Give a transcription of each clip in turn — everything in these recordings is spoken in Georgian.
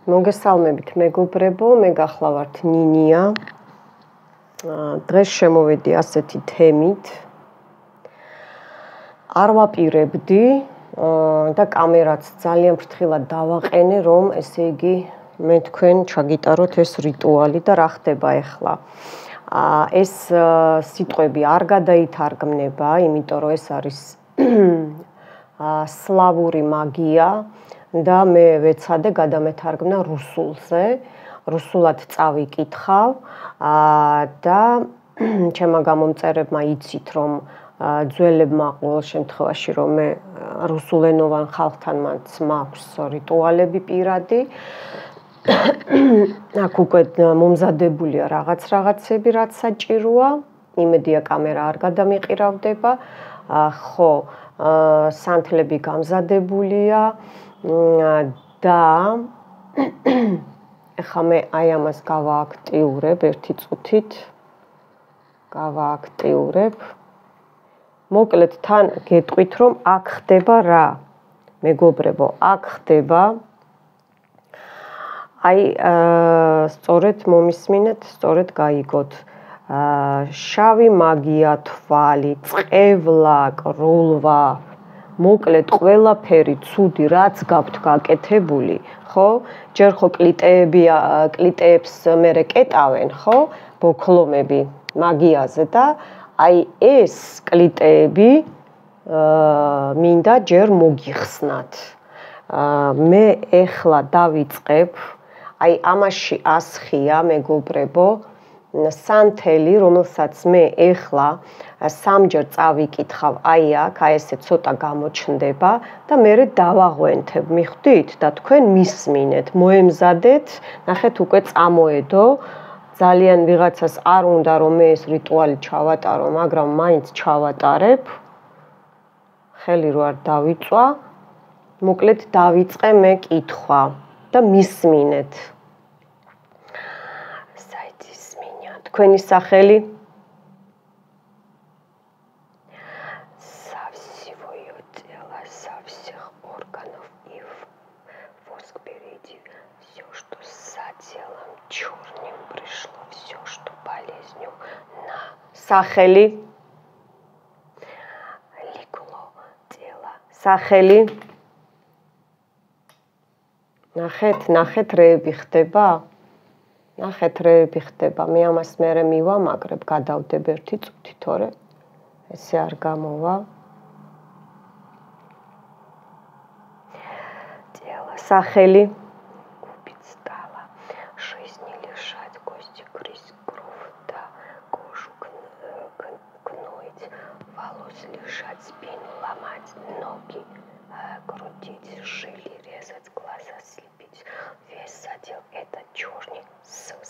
მოგესალმებით მეგობრებო, მე გახლავართ ნინია. დღეს შემოვედი ასეთი თემით. არ ვაპირებდი და კამერაც ძალიან ფრთხილად დავაყენე, რომ ესე იგი მე თქვენ ჩაგიტაროთ ეს რიტუალი და რა ხდება ახლა. ეს სიტყვები არ გადაითარგმნება, იმიტომ რომ ეს არის სლავური მაგია და მე ვეცადე გადამეთარგმნა რუსულზე. რუსულად წავიკითხავ და ჩემმა გამომწერებმა იცით, რომ ძველებმა ყოველ შემთხვევაში რომ მე რუსულენოვან ხალხთან მაქვს რიტუალები პირადი. აქ უკვე მომზადებულია რაღაცები, რაც საჭიროა. იმედია კამერა არ გადამიყირავდება. ხო, სანთლები გამზადებულია და ეხლა მე აი ამას გავააქტიურებ ერთი წუთით. გავააქტიურებ. მოკლედ თან გეტყვით, რომ აქ ხდება რა? მეგობრებო, აქ ხდება აი სწორედ მომისმინეთ, სწორედ გაიგოთ. შავი მაგია, თვალი, წყევლა, კრულვა, მოკლედ ყველაფერი ცუდი, რაც გაქვთ გაკეთებული, ხო? ჯერ ხო კლიტეებს მერე კეტავენ, ხო? ბოქლომები მაგიაზე და აი ეს კლიტეები მინდა ჯერ მოგიხსნათ. მე ეხლა დავიწყებ, აი ამაში ასხია მეგობრებო, სანთელი, რომელსაც მე ეხლა სამჯერ წავიკითხავ, აი აქ, აი ესე ცოტა გამოჩნდება და მერე დავაღვენთებ, მიხვდით და თქვენ მისმინეთ, მოემზადეთ, ნახეთ უკვე წამოედო. ძალიან ვიღაცას არ უნდა რომ მე ეს რიტუალი ჩავატარო, მაგრამ მაინც ჩავატარებ. ხელი რო არ დავიწვა, მოკლედ დავიწყე მე კითხვა და მისმინეთ. თქვენი სახელი? სახელი? სახელი? ნახეთ რეები ხდება? ნახეთ რეები ხდება, მე ამას მერე მივამაგრებ, გადავდებ ერთი წუთი, თორე ესე არ გამოვა. სახელი?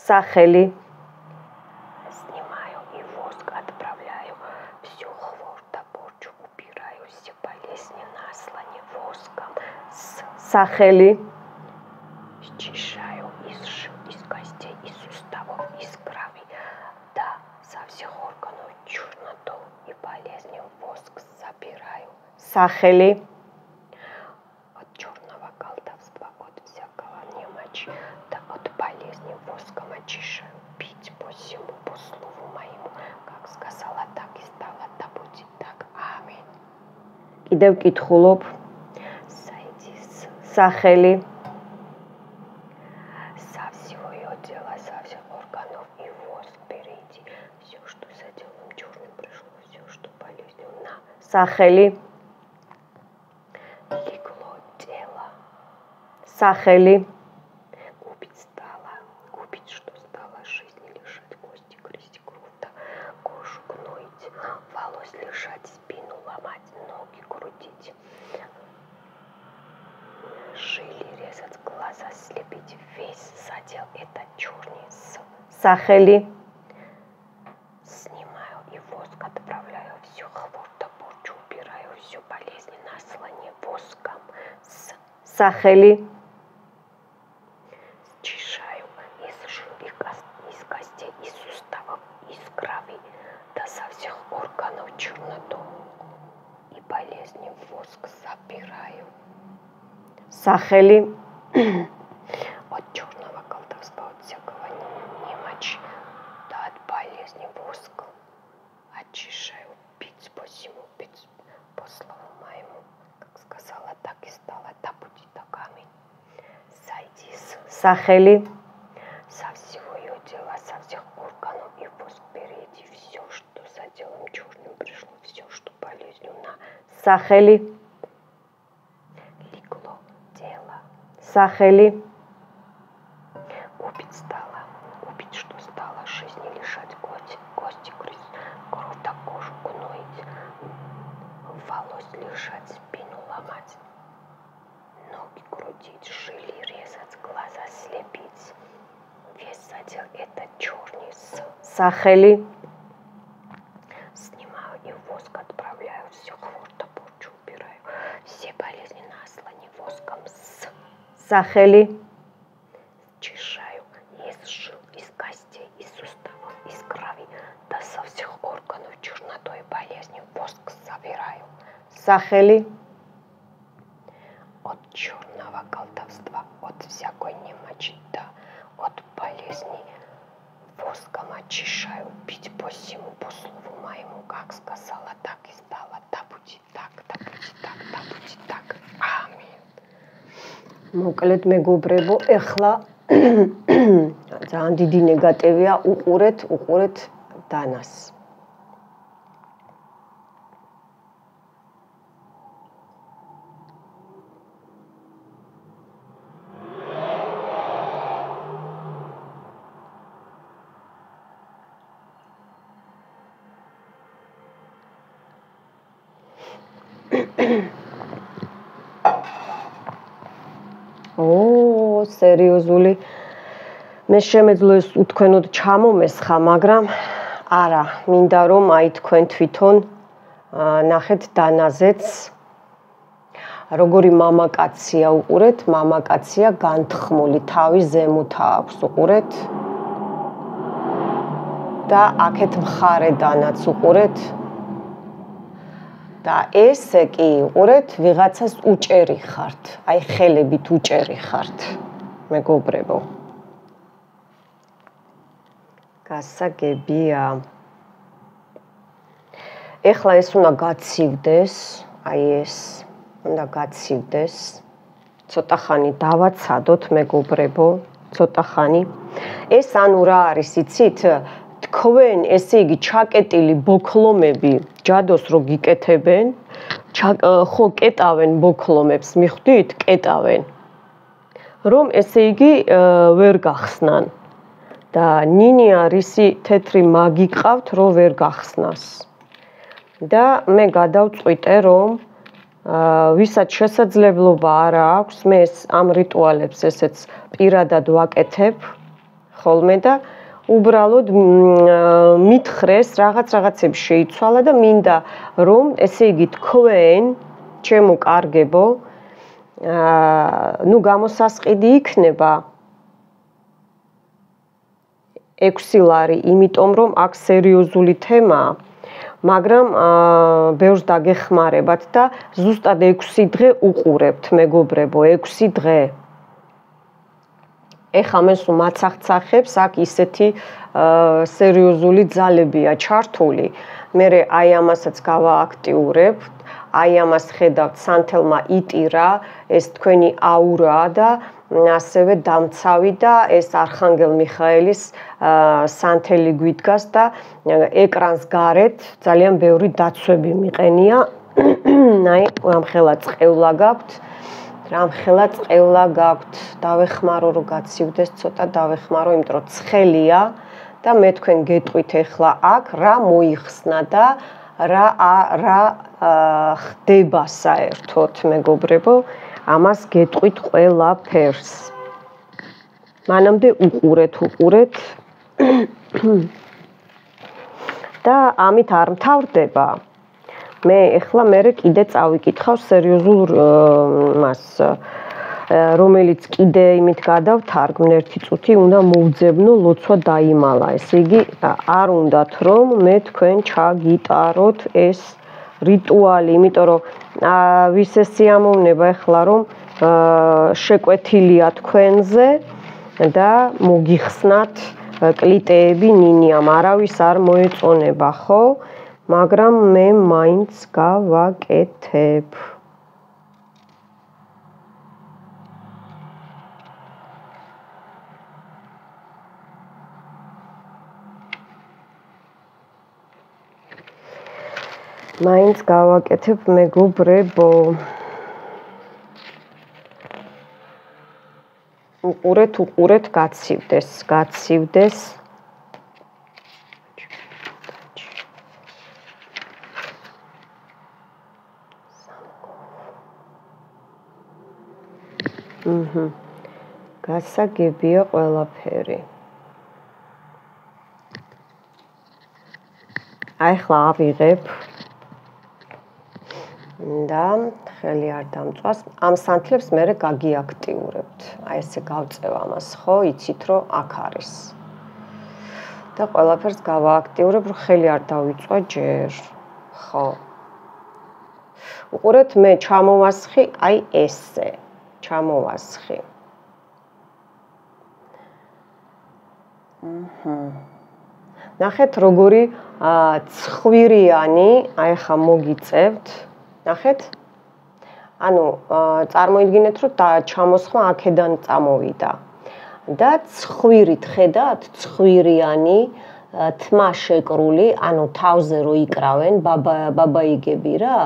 Сахели. Снимаю и воск отправляю. Всю хворь да порчу убираю. Все болезни наслани воском. Сахели. Счищаю из жил, из костей, из суставов, из крови. Да, со всех органов черноту и болезни воск забираю. Сахели. От черного колдовства, от всякого немочи. Воском очищаю, пить по всему, по слову моему, как сказала, так и стало, да будет так, аминь. Კიდევ კითხულობ. სახელი? Со всего ее тела, со всех органов и воск берите. Все, что за делом черным пришло, все, что болезнью на. Სახელი? Легло тело. Სახელი? Лежать, спину ломать, ноги крутить, жили резать, глаза слепить, весь задел этот черный сахели. Снимаю и воск отправляю, всю хворь да порчу убираю, всю болезнь наслани воском сахели. Счищаю из жил, из костей, из суставов, из крови. Со всех органов черноту и болезни воск забираю. Сахели. От полезный воск. Очищаю, пить посему, пить по слову моему. Как сказала, так и стала, да будет так, аминь. Сойди сахели. Со всего ее дела, со всех органов и воск впереди. Все, что за делом черным пришло, все, что болезнью на сахели. Легло дело. Сахели. Убить стало. Убить, что стало. Жизни лишать кости грызть. Кровь до кожу гноить. Волос лишать, спину ломать. Ноги крутить, шили резать, глаза слепить. Весь задел это черный сахели. Снимаю и воск отправляю. Все хворто порчу убираю. Все болезни наслани воском сахели. Чешаю из жил, из костей, из суставов, из крови. Да со всех органов чернотой и болезнью воск собираю. Сахели. От черного колдовства, от всякой немочи, да, от болезней воском очищаю, пить по всему, по слову моему, как сказала, так и стало, да будет так, да будет так, да будет так, аминь. მოკლედ მეგობრებო, ეხლა ძალიან დიდი ნეგატივია, უყურეთ დანას. სერიოზული მე შემეძლო ეს უთქვენოდ ჩამომესხა, მაგრამ არა, მინდა რომ აი თქვენ თვითონ ნახეთ დანაზეც როგორი მამაკაცია უყურეთ, მამაკაცია განთხმული, თავი ზემოთა აქვს უყურეთ და აქეთ მხარე დანაც უყურეთ და ესე კი უყურეთ ვიღაცას უჭერი ხართ, აი ხელებით უჭერი ხართ. მეგობრებო გასაგებია ეხლა ეს უნდა გაცივდეს აი ეს უნდა გაცივდეს ცოტა ხანი დავაცადოთ მეგობრებო ცოტა ხანი ეს ანუ რა არის იცით თქვენ ესე იგი ჩაკეტილი ბოქლომები ჯადოს რო გიკეთებენ ხო კეტავენ ბოქლომებს მიხვდით კეტავენ რომ ესე იგი ვერ გახსნან და ნინია რისი თეთრი მაგი ყავთ რომ ვერ გახსნას და მე გადავწყვიტე რომ ვისაც შესაძლებლობა არ აქვს მე ამ რიტუალებს ესეც პირადად ვაკეთებ ხოლმე და უბრალოდ მითხრეს რაღაცებს შეიცვალა და მინდა რომ ესე იგი თქვენ ჩემო კარგებო ნუ გამოსასყიდი იქნება 6 ლარი, იმიტომ რომ აქ სერიოზული თემაა, მაგრამ ბევრს დაგეხმარებათ და ზუსტად 6 დღე უყურებთ, მეგობრებო, 6 დღე. ეხლა მე სულ მაცახცახებს, აქ ისეთი სერიოზული ძალებია ჩართული. მე აი ამასაც გავააქტიურებ. აი ამას ხედავთ სანთელმა იტირა, ეს თქვენი აურაა და ასევე დამცავი და ეს არხანგელ მიხაელის სანთელი გვიდგას და ეკრანს გარეთ ძალიან ბევრი დაცვები მიყენია. აი, რამხელა წყევლა გაქვთ. რამხელა წყევლა გაქვთ. დავეხმარო რომ გაცივდეს, ცოტა დავეხმარო, იმიტომ რომ ცხელია და მე თქვენ გეტყვით ახლა აქ რა მოიხსნა და რა ხდება საერთოდ მეგობრებო ამას გეტყვით ყველაფერს მანამდე უყურეთ და ამით არ მთავრდება მე ეხლა კიდე წავიკითხავ სერიოზულ მას რომელიც კიდე იმით გადავთარგმნ ერთი წუთი უნდა მოვძებნო ლოცვა დაიმალა ესე იგი არ უნდათ რომ მე თქვენ ჩაგიტაროთ ეს რიტუალი იმიტომ რომ ვის ეს სიამოვნება ეხლა რომ შეკვეთილია თქვენზე და მოგიხსნათ კლიტეები ნინიამ არავის არ მოეწონება, ხო? მაგრამ მე მაინც გავაკეთებ. მაინც გავაკეთებ, მეგობრებო. უყურეთ, გაცივდეს. გასაგებია ყველაფერი. აი ხლა ავიღებ და ხელი არ დამწვას. ამ სანთლებს მე გაგიაქტიურებთ. აი ესე გავწევ ამას, ხო? იცით რომ აქ არის. და ყველაფერს გავააქტიურებ, რომ ხელი არ დავიწვა ჯერ. ხო. უყურეთ, მე ჩამოვასხი აი ესე. ჩამოვასხი. ნახეთ როგორი ცხვირიანი, აი ხა მოგიწევთ. ნახეთ? ანუ წარმოიდგინეთ რომ ჩამოსხმა აქედან წამოვიდა. და ცხვირით ხედავთ, ცხვირიანი თმა შეკრული, ანუ თავზე რო იკრავენ ბაბაიგები რა,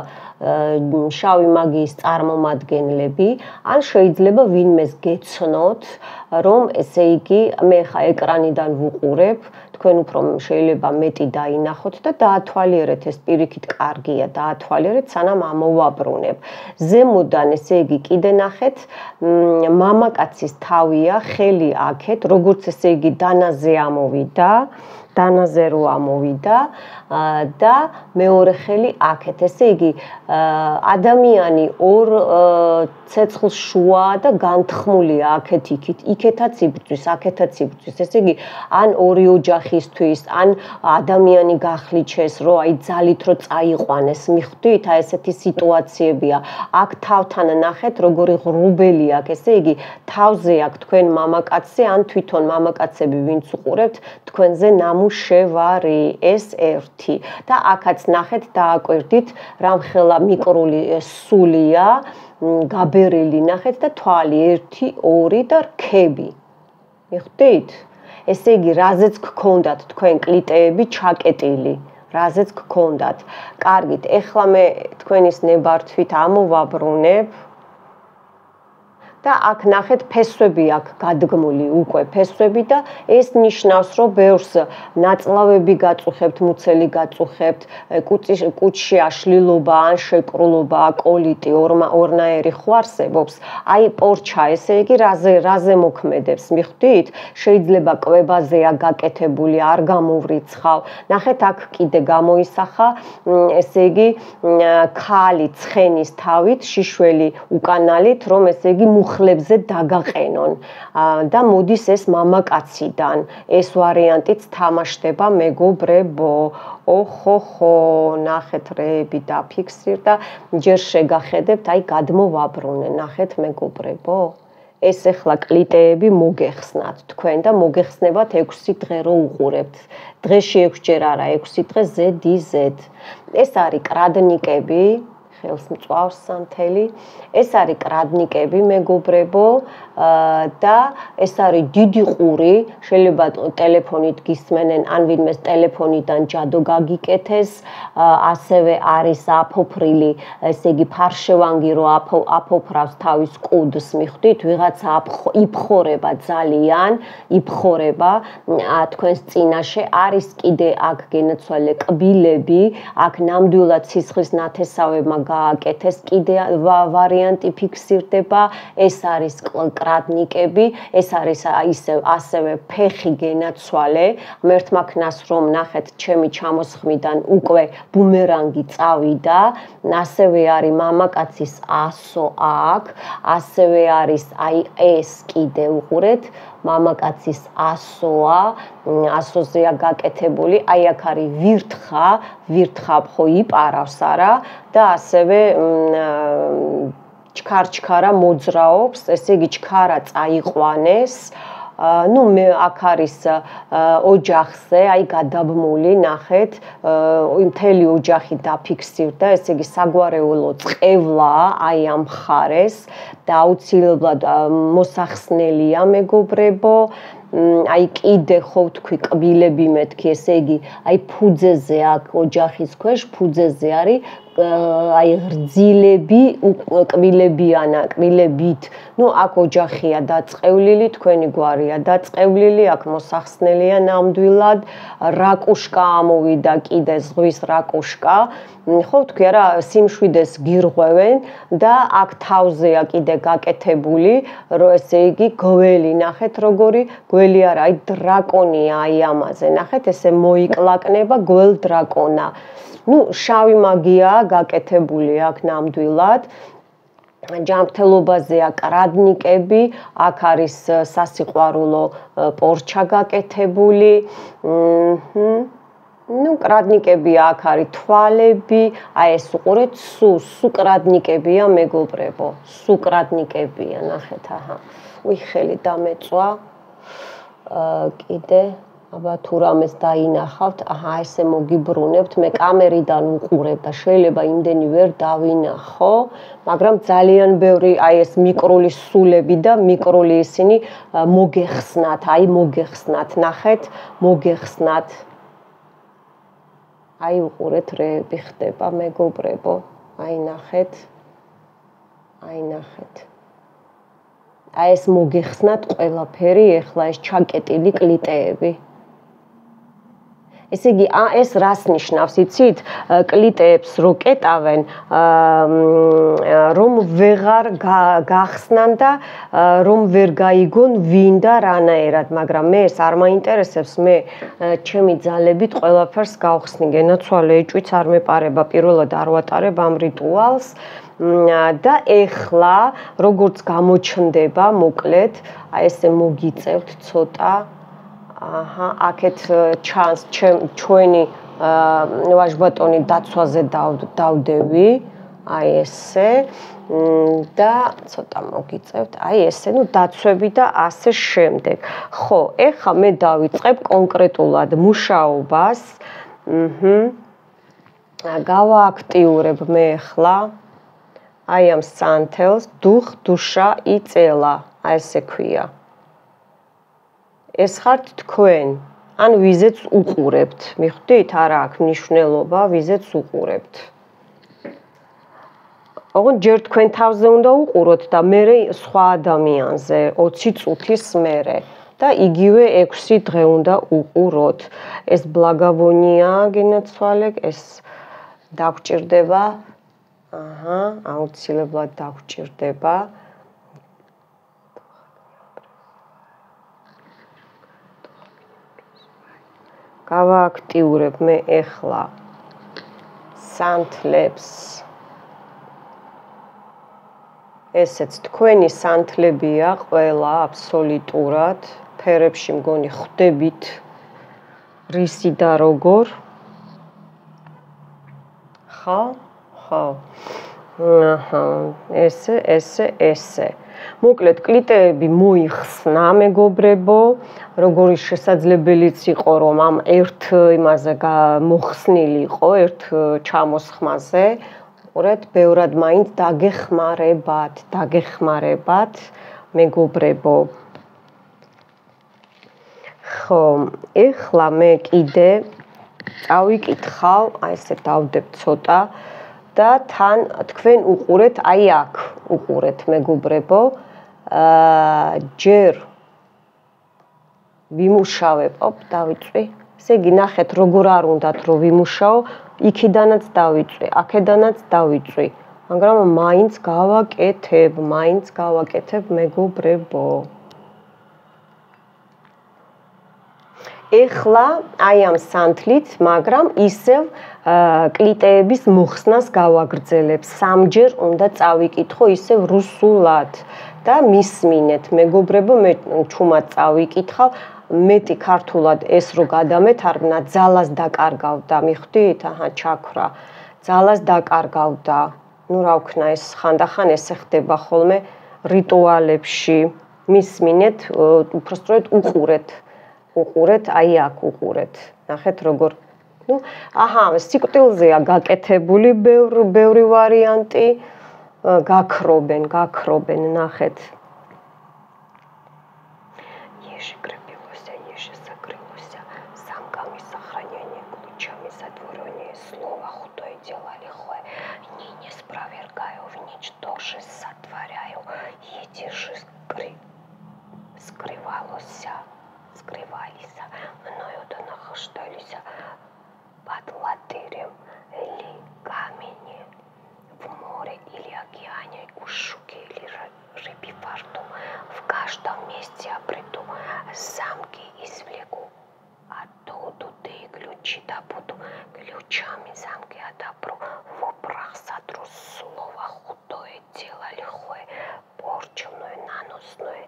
შავი მაგიის წარმომადგენლები, ან შეიძლება ვინმეს გეცნოთ, რომ ესე იგი მე ხა ეკრანიდან ვუყურებ, თქვენ უფრო შეიძლება მეტი დაინახოთ და დაათვალიერეთ, ეს პირიქით კარგია, დაათვალიერეთ, სანამ ამოვაბრუნებ. ზემოდან ესე იგი კიდე ნახეთ, მამაკაცის თავია, ხელი აქეთ, როგორც ესე იგი დანაზე ამოვიდა, დანაზე რო ამოვიდა და მეორე ხელი აქეთ. ესე იგი ადამიანი ორ ცეცხლს შუაა და განთხმულია აქეთ იქით. იქეთაც იბრძვის, აქეთაც იბრძვის. ესე იგი ან ორი ოჯახისთვის, ან ადამიანი გახლიჩეს, რომ აი ძალით რო წაიყვანეს. მიხვდით, აი ესეთი სიტუაციებია. აქ თავთან ნახეთ, როგორი ღრუბელი აქვს. ესე იგი თავზე აქვს თქვენ მამაკაცზე, ან თვითონ მამაკაცები ვინც უყურებთ, თქვენზე ნამუშევარი, ეს ერთი. და აქაც ნახეთ, დააკვირდით, რამხელა მიკრული სულია, გაბერილი ნახეთ და თვალი 1, 2 და რქები. მიხვდით? ესე იგი, რაზეც გქონდათ თქვენ კლიტეები ჩაკეტილი, რაზეც გქონდათ. კარგით, ეხლა მე თქვენის ნებართვით ამოვაბრუნებ. და აქ ნახეთ ფესვები აქვს გადგმული უკვე ფესვები და ეს ნიშნავს რომ ბევრს ნაწლავები გაწუხებთ, მუცელი გაწუხებთ, კუჭში აშლილობა ან შეკრულობა, კოლიტი, ორნაერი ხوارსებობს. აი პორჩა, ესე იგი რაზე მოქმედებს, მიხვდით? შეიძლება კვებაზეა გაკეთებული, არ გამოვრიცხავ. ნახეთ აქ კიდე გამოისახა, ესე იგი ქალი ცხენის თავით, შიშველი უკანალით, რომ ესე იგი ხლებზე დაგაყენონ და მოდის ეს მამაკაციდან. ეს ვარიანტიც თამაშდება, მეგობრებო. ოხოხო, ნახეთ რეები დაფიქსირდა, ჯერ შეგახედებთ, აი გადმოვაბრუნე, ნახეთ მეგობრებო. ეს ახლა კლიტეები მოგეხსნათ თქვენ და მოგეხსნებათ 6 დღე რო უყურებთ. დღეში 6 ჯერ არა, 6 დღე ZZ. ეს არის კრადნიკები. ხელს მწვავს სანთელი. ეს არის კრადნიკები, მეგობრებო, და ეს არის დიდი ყური, შეიძლება ტელეფონით გისმენენ, ან ვინმეს ტელეფონიდან ჯადო გაგიკეთეს, ასევე არის აფოფრილი, ესე იგი ფარშევანგი რო აფოფრავს თავის კუდს, მიხვდით, ვიღაცა იფხორება ძალიან, იფხორება თქვენს წინაშე, არის კიდე აქ გენაცვალე კბილები, აქ ნამდვილად სისხლის ნათესავებმა გააკეთეს, კიდე ვარიანტი ფიქსირდება, ეს არის კრადნიკები, ეს არის ასევე ფეხი გენაცვალე, მერთმა ქნას რომ ნახეთ ჩემი ჩამოსხმიდან უკვე ბუმერანგი წავიდა, ასევე არის მამაკაცის ასო აქ, ასევე არის აი ეს კიდე უყურეთ, მამაკაცის ასოა, ასოზეა გაკეთებული, აი აქ არის ვირთხა ხო იპარავს არა და ასევე ჩქარა მოძრაობს, ესე იგი ჩქარა წაიყვანეს ნუ მე აქ არის ოჯახზე, აი გადაბმული, ნახეთ, მთელი ოჯახი დაფიქსირდა, ესე იგი საგვარეულო წყევლა აი ამ მხარეს და აუცილებლად მოსახსნელია მეგობრებო. აი კიდე ხო ვთქვი კბილები მეთქი, ესე იგი აი ფუძეზე აქ ოჯახის ქვეშ ფუძეზე არის აი ღრძილები კბილებიანა, კბილებით. ნუ აქ ოჯახია დაწყევლილი, თქვენი გვარია დაწყევლილი, აქ მოსახსნელია ნამდვილად, რაკუშკა ამოვიდა კიდე ზღვის რაკუშკა. ხო ვთქვი არა, სიმშვიდეს გირღვევენ და აქ თავზეა კიდე გაკეთებული, რომ ესე იგი გველი, ნახეთ როგორი გველი არა, აი დრაკონია აი ამაზე, ნახეთ ესე მოიკლაკნება გველს დრაკონა. ნუ შავი მაგიაა გაკეთებული აქ ნამდვილად. ჯანმრთელობაზეა კრადნიკები, აქ არის სასიყვარულო პორჩა გაკეთებული. ნუ კრადნიკები აქ არის თვალები, აი ეს უყურეთ, სუ კრადნიკებია მეგობრებო, სუ კრადნიკებია, ნახეთ, აჰა. უი ხელი დამეწვა. კიდე აბა თუ რამეს დაინახავთ, აჰა ესე მოგიბრუნებთ, მე კამერიდან უყურებ და შეიძლება იმდენი ვერ დავინახო, მაგრამ ძალიან ბევრი აი ეს მიკრული სულები და მიკრული ისინი მოგეხსნათ, აი მოგეხსნათ, ნახეთ, მოგეხსნათ. აი უყურეთ რეები ხდება მეგობრებო, აი ნახეთ. აი ნახეთ. აი ეს მოგეხსნათ ყველაფერი, ეხლა ეს ჩაკეტილი კლიტეები. ესე იგი, ეს რას ნიშნავს, იცით? კლიტეებს რო კეტავენ, რომ ვეღარ გახსნან და რომ ვერ გაიგონ ვინ და რანაირად, მაგრამ მე ეს არ მაინტერესებს, მე ჩემი ძალებით ყველაფერს გავხსნი, გენაცვალე ეჭვიც არ მეპარება, პირველად არ ვატარებ ამ რიტუალს. და ეხლა როგორც გამოჩნდება, მოკლედ, აი ესე მოგიწევთ ცოტა. აჰა, აქეთ ჩანს ჩვენი ვაჟბატონი დაცვაზე დავდევი, აი ესე და ცოტა მოგიწევთ, აი ესე, ნუ დაცვები და ასე შემდეგ. ხო, ეხლა მე დავიწყებ კონკრეტულად მუშაობას. გავააქტიურებ მე ეხლა აი ამ სანთელს, დუხ, დუშა, იწელა, აი ესე ქვია. ეს ხართ თქვენ, ან ვიზეც უყურებთ, მიხვდით? არა აქვს მნიშვნელობა, ვიზეც უყურებთ. ოღონდ ჯერ თქვენ თავზე უნდა უყუროთ და მერე სხვა ადამიანზე 20 წუთის მერე და იგივე 6 დღე უნდა უყუროთ. ეს ბლაგავონია, გენაცვალე, ეს დაგჭირდება. აჰა, აუცილებლად დაგჭირდება. გავააქტიურებ მე ეხლა სანთლებს. ესეც თქვენი სანთლებია ყველა აბსოლუტურად, ფერებში მგონი ხვდებით რისი და როგორ. ხო? ხო. აჰა, ესე. მოკლედ კლიტეები მოიხსნა მეგობრებო, როგორი შესაძლებელიც იყო რომ ამ ერთ იმაზე მოხსნილი იყო, ერთ ჩამოსხმაზე. უყურეთ, ბევრად მაინც დაგეხმარებათ მეგობრებო. ხო, ეხლა მე კიდე წავიკითხავ, აი ესე დავდებ ცოტა და თან თქვენ უყურეთ, აი აქ უყურეთ მეგობრებო. ჯერ ვიმუშავებ, დავიწვი. ესე იგი ნახეთ როგორ არ უნდათ რომ ვიმუშაო, იქიდანაც დავიწვი, აქედანაც დავიწვი. მაგრამ მაინც გავაკეთებ მეგობრებო. ეხლა აი ამ სანთლით, მაგრამ ისევ კლიტეების მოხსნას გავაგრძელებ. სამჯერ უნდა წავიკითხო ისევ რუსულად და მისმინეთ მეგობრებო, მე ჩუმად წავიკითხავ, მეტი ქართულად ეს რო გადამეთ, არნა ძალას დაკარგავდა, მიხვდით? აჰა, ჩაქრა. ძალას დაკარგავდა. ნუ რა ვქნა ეს ხანდახან ესე ხდება ხოლმე რიტუალებში. მისმინეთ, უпростроეთ უყურეთ, აი აქ უყურეთ. ნახეთ როგორ. სიკვდილზეა გაკეთებული ბევრი ვარიანტი. გაქრობენ, ნახეთ. Еже крепилося, еже закрылося, замками сохранение, ключами затворение, слово худое дело лихое, не спровергаю, в ничтоже сотворяю, эти же скрывались, мною да нахождались под латырем или камени, в море или океане, у щуки или рыбе во рту, в каждом месте обрету, замки извлеку, оттуда ты ключи добуду, ключами замки отопру, в прах сотру, слово худое, дело лихое, порченное, наносное,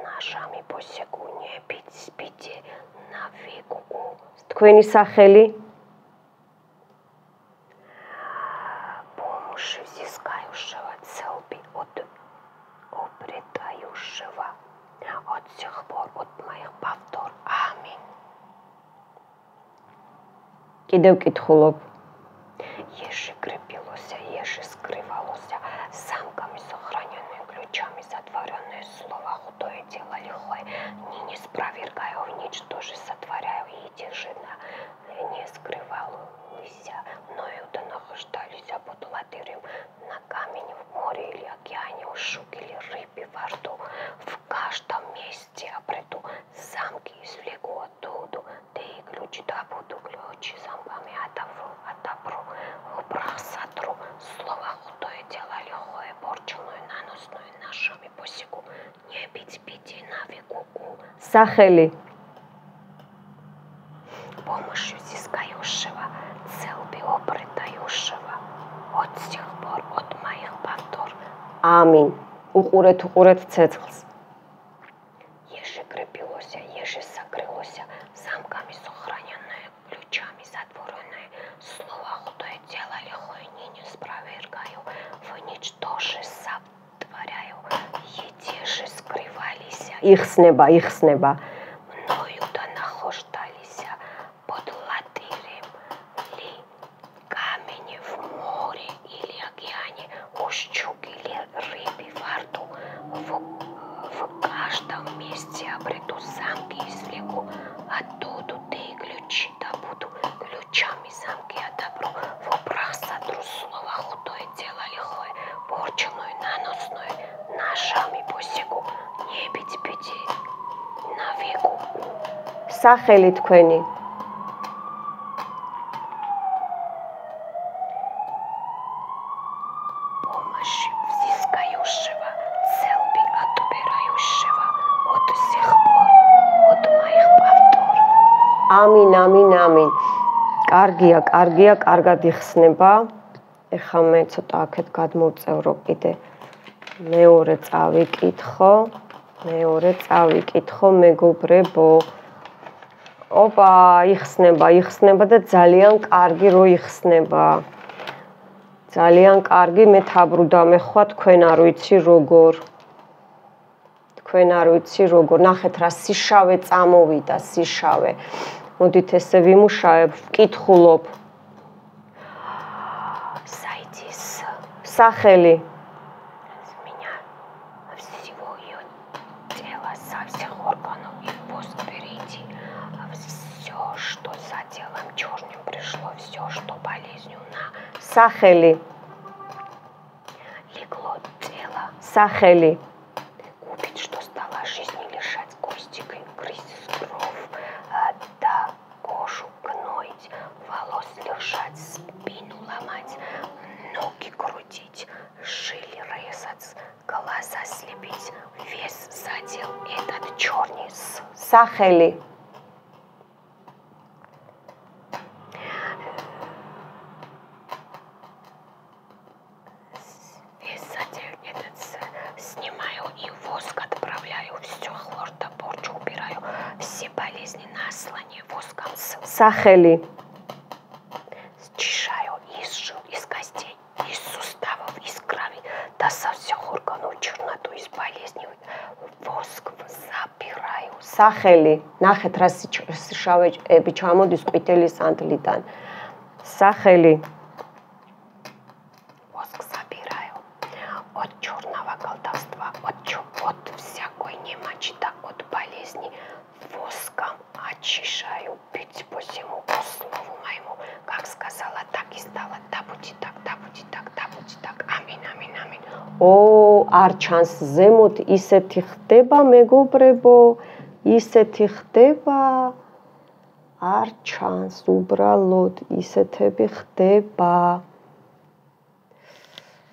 ножами посеку, не спите навеку. Თქვენი სახელი? Помощи взыскающего, целби от обретающего, от сих пор, от моих повтор. Аминь. კიდევ კითხულობ. Еже крепилося, еже скрывалося, замками сохраненные, ключами затворенные, слово худое, дело лихое, не спровергаю, в ничтоже сотворяю, иди же не скрывалось, мною да нахождались под латырем, на камень, в море или океане, у щуки или рыбе во рту, в каждом месте обрету, замки извлеку оттуда, да и ключи добуду, ключи замками отопру, в прах сотру, слово худое, дело лихое, порченное, наносное, ножами посеку, не бить беде навеку. Сахели. Помощью взыскающего, целби обретающего, от сих пор, от моих повтор. Аминь. უყურეთ ცეცხლს. Еже крепилося, еже закрылося, замками сохраненное, ключами затворенное, слово худое, дело лихое, не спровергаю, в ничтоже сотворяю, эти же скрывались. Ихсნება. Мною да нахождались под латырем ли камени, в море или океане, у щуки или рыбе во рту, в каждом месте обрету, замки извлеку, оттуда ты ключи добуду, ключами замки отопру, в прах сотру, слово худое, дело лихое, порченное, наносное, ножами посеку, не бить беде навеку. სახელი თქვენი? Помощи взыскающего, целби отбирающего, от сих пор, от моих повтор. Аминь. კარგია, კარგად იხსნება. ეხლა მე ცოტა აქეთ გადმოვწევრო კიდე. მეორე წავიკითხო, მეგობრებო. ოპა, იხსნება და ძალიან კარგი რო იხსნება. ძალიან კარგი, მე თაბრუდა მეხვა, თქვენ არ ვიცი როგორ. ნახეთ რა სიშავე წამოვიდა, სიშავე. მოდით ესე ვიმუშავებ, ვკითხულობ. საიტის სახელი. სახელი. Легло тело. სახელი. Купить, что стало жизни лишать, кости грызть, кровь, да кожу гноить, волос лишать, спину ломать, ноги крутить, жили резать, глаза слепить, весь задел этот черный სახელი. Სახელი. Счищаю из жил, из костей, из суставов, из крови, да со всех органов черноту, из болезней, воск სახელი, ნახეთ რა შავები ჩამოდის ყვითელი სანთლიდან. Სახელი. Воск собираю. От черного колдовства, от всякой немочи, да от болезни. Воском очищаю, бить по всему, по слову моему. Как сказала, так и стало. Да будет так, да будет так, да будет так. Амин, амин, амин. არ ჩანს ზემოთ ისეთი ხდება მეგობრებო, ისეთი ხდება, არ ჩანს უბრალოდ ისეთები ხდება.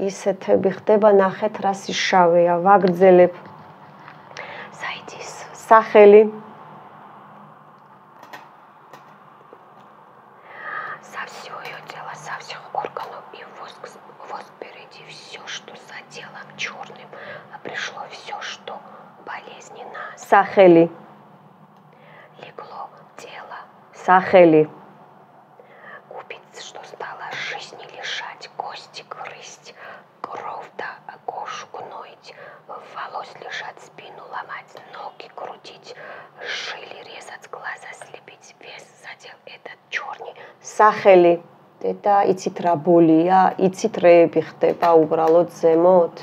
ისეთები ხდება, ნახეთ რა შავია, ვაგრძელებ. საიტის სახელი. Со всего ее тела, со всех органов и воск впереди все, что за телом черным, пришло все, что болезненно. Сахели. Легло тело. Сахели. Купить, что стало жизни лишать, кости грызть, кровь да кожу гноить, волос лишать, спину ломать, ноги крутить, жили резать, глаза слепить, весь задел этот черный. Сахели. Დედა, იცით რა ბოლია, იცით რეები ხდება უბრალოდ ზემოთ.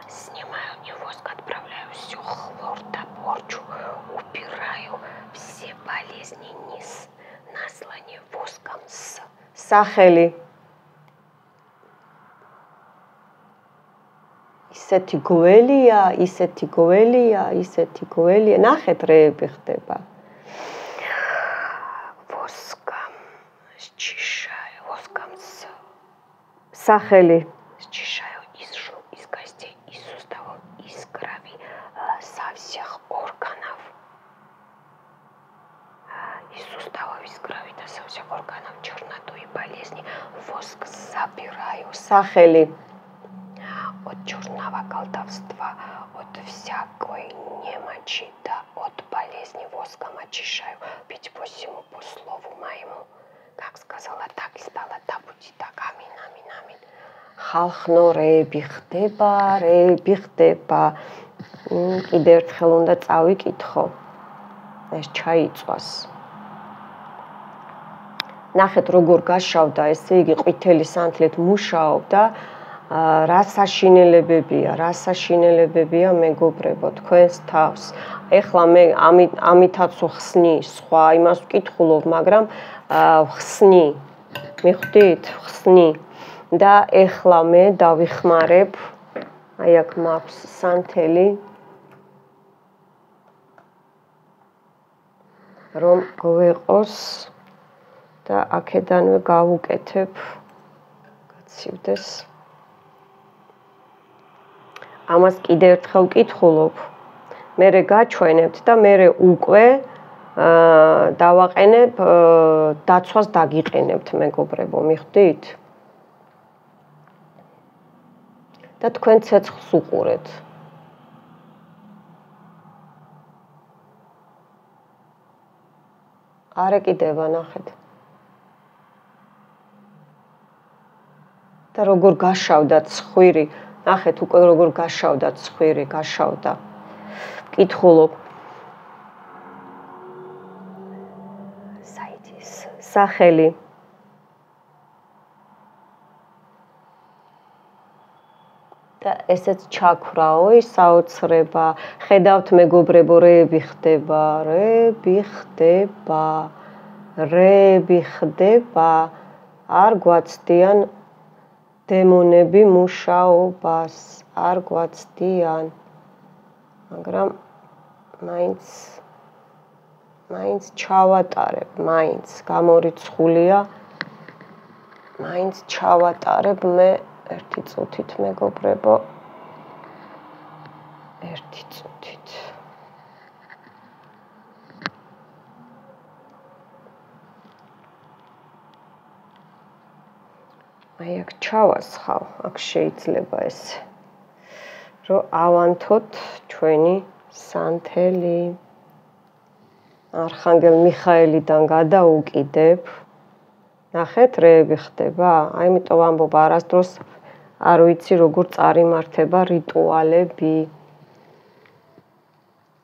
Снимаю и воск отправляю всю хлор да порчу, убираю все болезни низ, наслани воском с. Სახელი. ისეთი გველია, ისეთი გველია, ისეთი გველია. ნახეთ რეები ხდება. Сахели. Счищаю из костей, из суставов, из крови, со всех органов. Из суставов, из крови, да со всех органов, черноту и болезни. Воск собираю. Сахели. От черного колдовства, от всякой немочи, да от болезни воском очищаю. Бить по всему, по слову моему. Как сказала, так и стало, да будет так. Амин, амин, амин. ხალხნო რეები ხდება, რეები ხდება. კიდევ ერთხელ უნდა წავიკითხო. ეს ჩაიწვას. ნახეთ როგორ გაშავდა, ესე იგი ყვითელი სანთლით მუშაობდა. რა საშინელებებია მეგობრებო თქვენს თავს. ეხლა მე ამითაც ვხსნი, სხვა იმას ვკითხულობ, მაგრამ ვხსნი. მიხვდით? ვხსნი. და ეხლა მე დავიხმარებ, აი აქ მაქვს სანთელი, რომ გვეყოს და აქედანვე გავუკეთებ, გაცივდეს. ამას კიდევ ერთხელ ვკითხულობ, მერე გაჩვენებთ და მერე უკვე დავაყენებ, დაცვას დაგიყენებთ მეგობრებო, მიხვდით? და თქვენ ცეცხლს უყურეთ. არ ეკიდება, ნახეთ. და როგორ გაშავდა ცხვირი, ნახეთ უკვე როგორ გაშავდა ცხვირი, გაშავდა. ვკითხულობ. საიტის სახელი. და ესეც ჩაქვრაო, საოცრება. ხედავთ მეგობრებო, რეები ხდება, რეები ხდება. არ გვაცდიან დემონები მუშაობას, არ გვაცდიან. მაგრამ მაინც ჩავატარებ, მაინც გამორიცხულია. მაინც ჩავატარებ მე ერთი წუთით მეგობრებო. ერთი წუთით. აი აქ ჩავასხავ, აქ შეიძლება ესე. რომ ავანთოთ ჩვენი სანთელი. არხანგელ მიხაელიდან გადაუკიდებ. ნახეთ რეები ხდება, აიმიტომ ამბობ არასდროს არ ვიცი როგორ წარიმართება რიტუალები.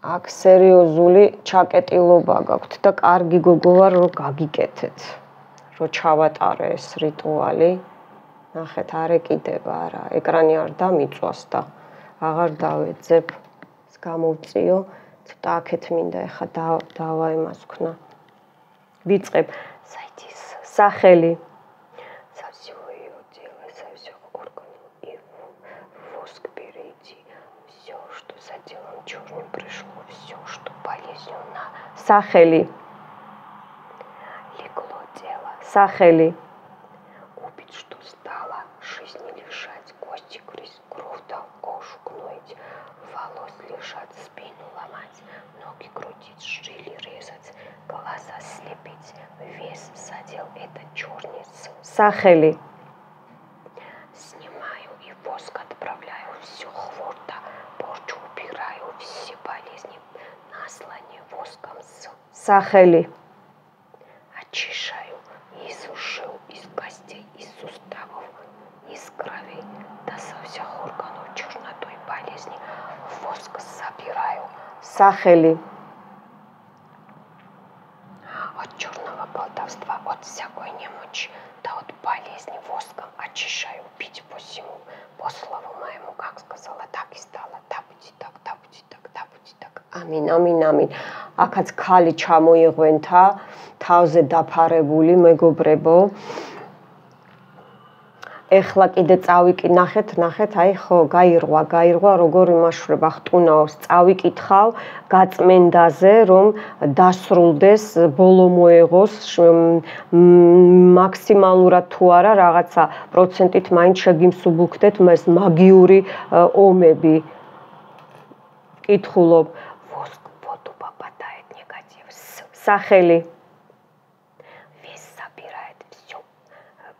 აქ სერიოზული ჩაკეტილობა გაქვთ და კარგი გოგო ვარ რომ გაგიკეთეთ. რომ ჩავატარე ეს რიტუალი. ნახეთ, არ ეკიდება არა, ეკრანი არ დამიწვას და აღარ დავეძებ. ეს გამოვწიო, ცოტა აქეთ მინდა ეხა დავა იმას ვქნა. ვიწყებ საიტის სახელი. Черным пришло все, что болезнью на Сахели. Легло тело. Сахели. Убить, что стало, жизни лишать, кости грызть, кровь да кожу гнуть, волос лишать, спину ломать, ноги крутить, шили резать, глаза слепить, вес задел этот черный Сахели. Снимаю и воск отправляю, все хворта, порчу убираю, все болезни, наслани воском Сахели. Очищаю, иссушил из костей, из суставов, из крови, до со всех органов чернотой болезни, воск собираю Сахели. От черного колдовства, от всякой немочи, да от болезни воском очищаю, пить по всему, по слову моему, как сказала, так и стало, да будет так, да будет так, да будет так. Амин, амин, амин. Აქაც ქალი ჩამოიღვენთა, თავზე დაფარებული მეგობრებო. ეხლა კიდე წავიკი, ნახეთ, აი ხო, გაირღვა, როგორ იმაშვრება ხტუნაობს. წავიკითხავ გაწმენდაზე, რომ დასრულდეს, ბოლო მოეღოს, მაქსიმალურად თუ არა რაღაცა პროცენტით მაინც შეგიმსუბუქდეთ ეს მაგიური ომები. კითხულობ. Воду попадает негатив. Сахели. Весь собирает все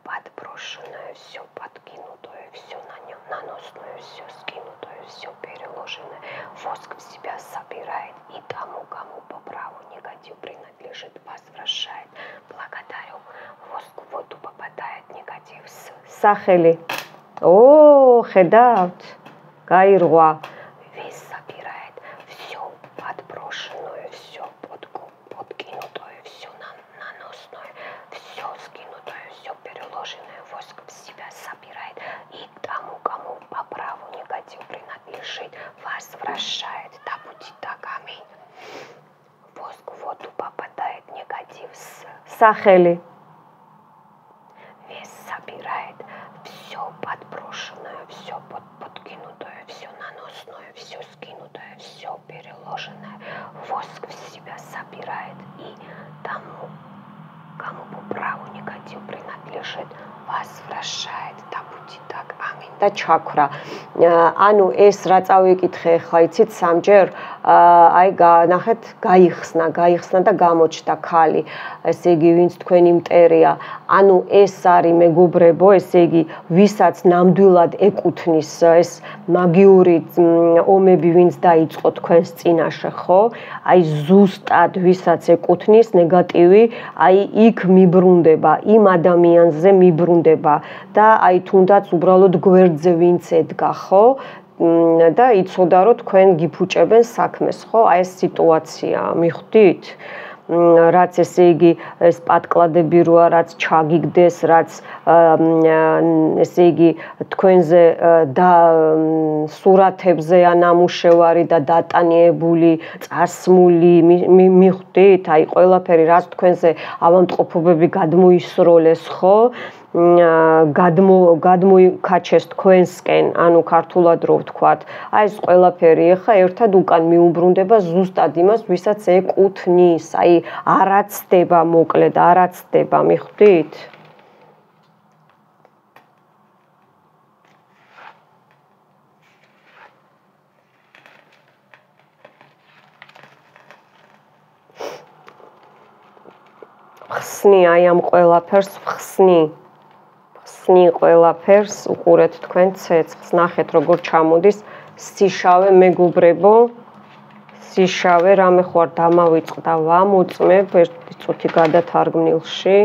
подброшенное, все подкинутое, все на нем наносное, все скинутое, все переложенное. Воск в себя собирает и тому, кому по праву негатив принадлежит, возвращает. Благодарю. Воск в воду попадает негатив. Сахели. О, ხედავთ. გაირღვა. Весь собирает все подброшенное, все подкинутое, все наносное, все скинутое, все переложенное. Воск в себя собирает и тому, кому по праву негатив принадлежит, возвращает. Да будет так, аминь. Воск в воду попадает негатив. Сахели. Весь собирает все подброшенное, все подкинутое, все наносное, все скинутое, все переложенное. Воск в себя собирает и тому, кому по праву негатив принадлежит, возвращает. Да будет так, аминь. და ჩაქრა. ანუ ეს რა წავიკითხე ხა იცით სამჯერ, აი ნახეთ, გაიხსნა და გამოჩნდა ქალი. ესე იგი, ვინც თქვენი მტერია. ანუ ეს არის მეგობრებო, ესე იგი, ვისაც ნამდვილად ეკუთვნის ეს მაგიური ომები, ვინც დაიწყო თქვენს წინაშე, ხო? აი ზუსტად ვისაც ეკუთვნის ნეგატივი, აი იქ მიბრუნდება, იმ ადამიანზე მიბრუნდება და აი თუნდაც უბრალოდ გვერდზე ვინც ედგა, ხო? და იცოდა რომ თქვენ გიფუჭებენ საქმეს, ხო? აი ეს სიტუაცია, მიხვდით? რაც ესე იგი ეს პატკლადები როა, რაც ჩაგიგდეს, რაც ესე იგი თქვენზე და სურათებზეა ნამუშევარი და დატანიებული, წასმული, მიხვდით? აი ყველაფერი რაც თქვენზე ავადმყოფობები გადმოისროლეს, ხო? გადმოიქაჩეს თქვენსკენ, ანუ ქართულად რო ვთქვათ, აი ეს ყველაფერი ახლა ერთად უკან მიუბრუნდება ზუსტად იმას, ვისაც ეკუთვნის, აი არაცდება, მოკლედ არაცდება, მიხვდით? ხსნი აი ამ ყველაფერს, ხსნი ყველაფერს, უყურეთ თქვენ ცეცხლს, ნახეთ როგორ ჩამოდის სიშავე მეგობრებო, სიშავე, რამე ხო არ დამავიწყდა, ვამოწმებ ერთი წუთი გადათარგმნილში.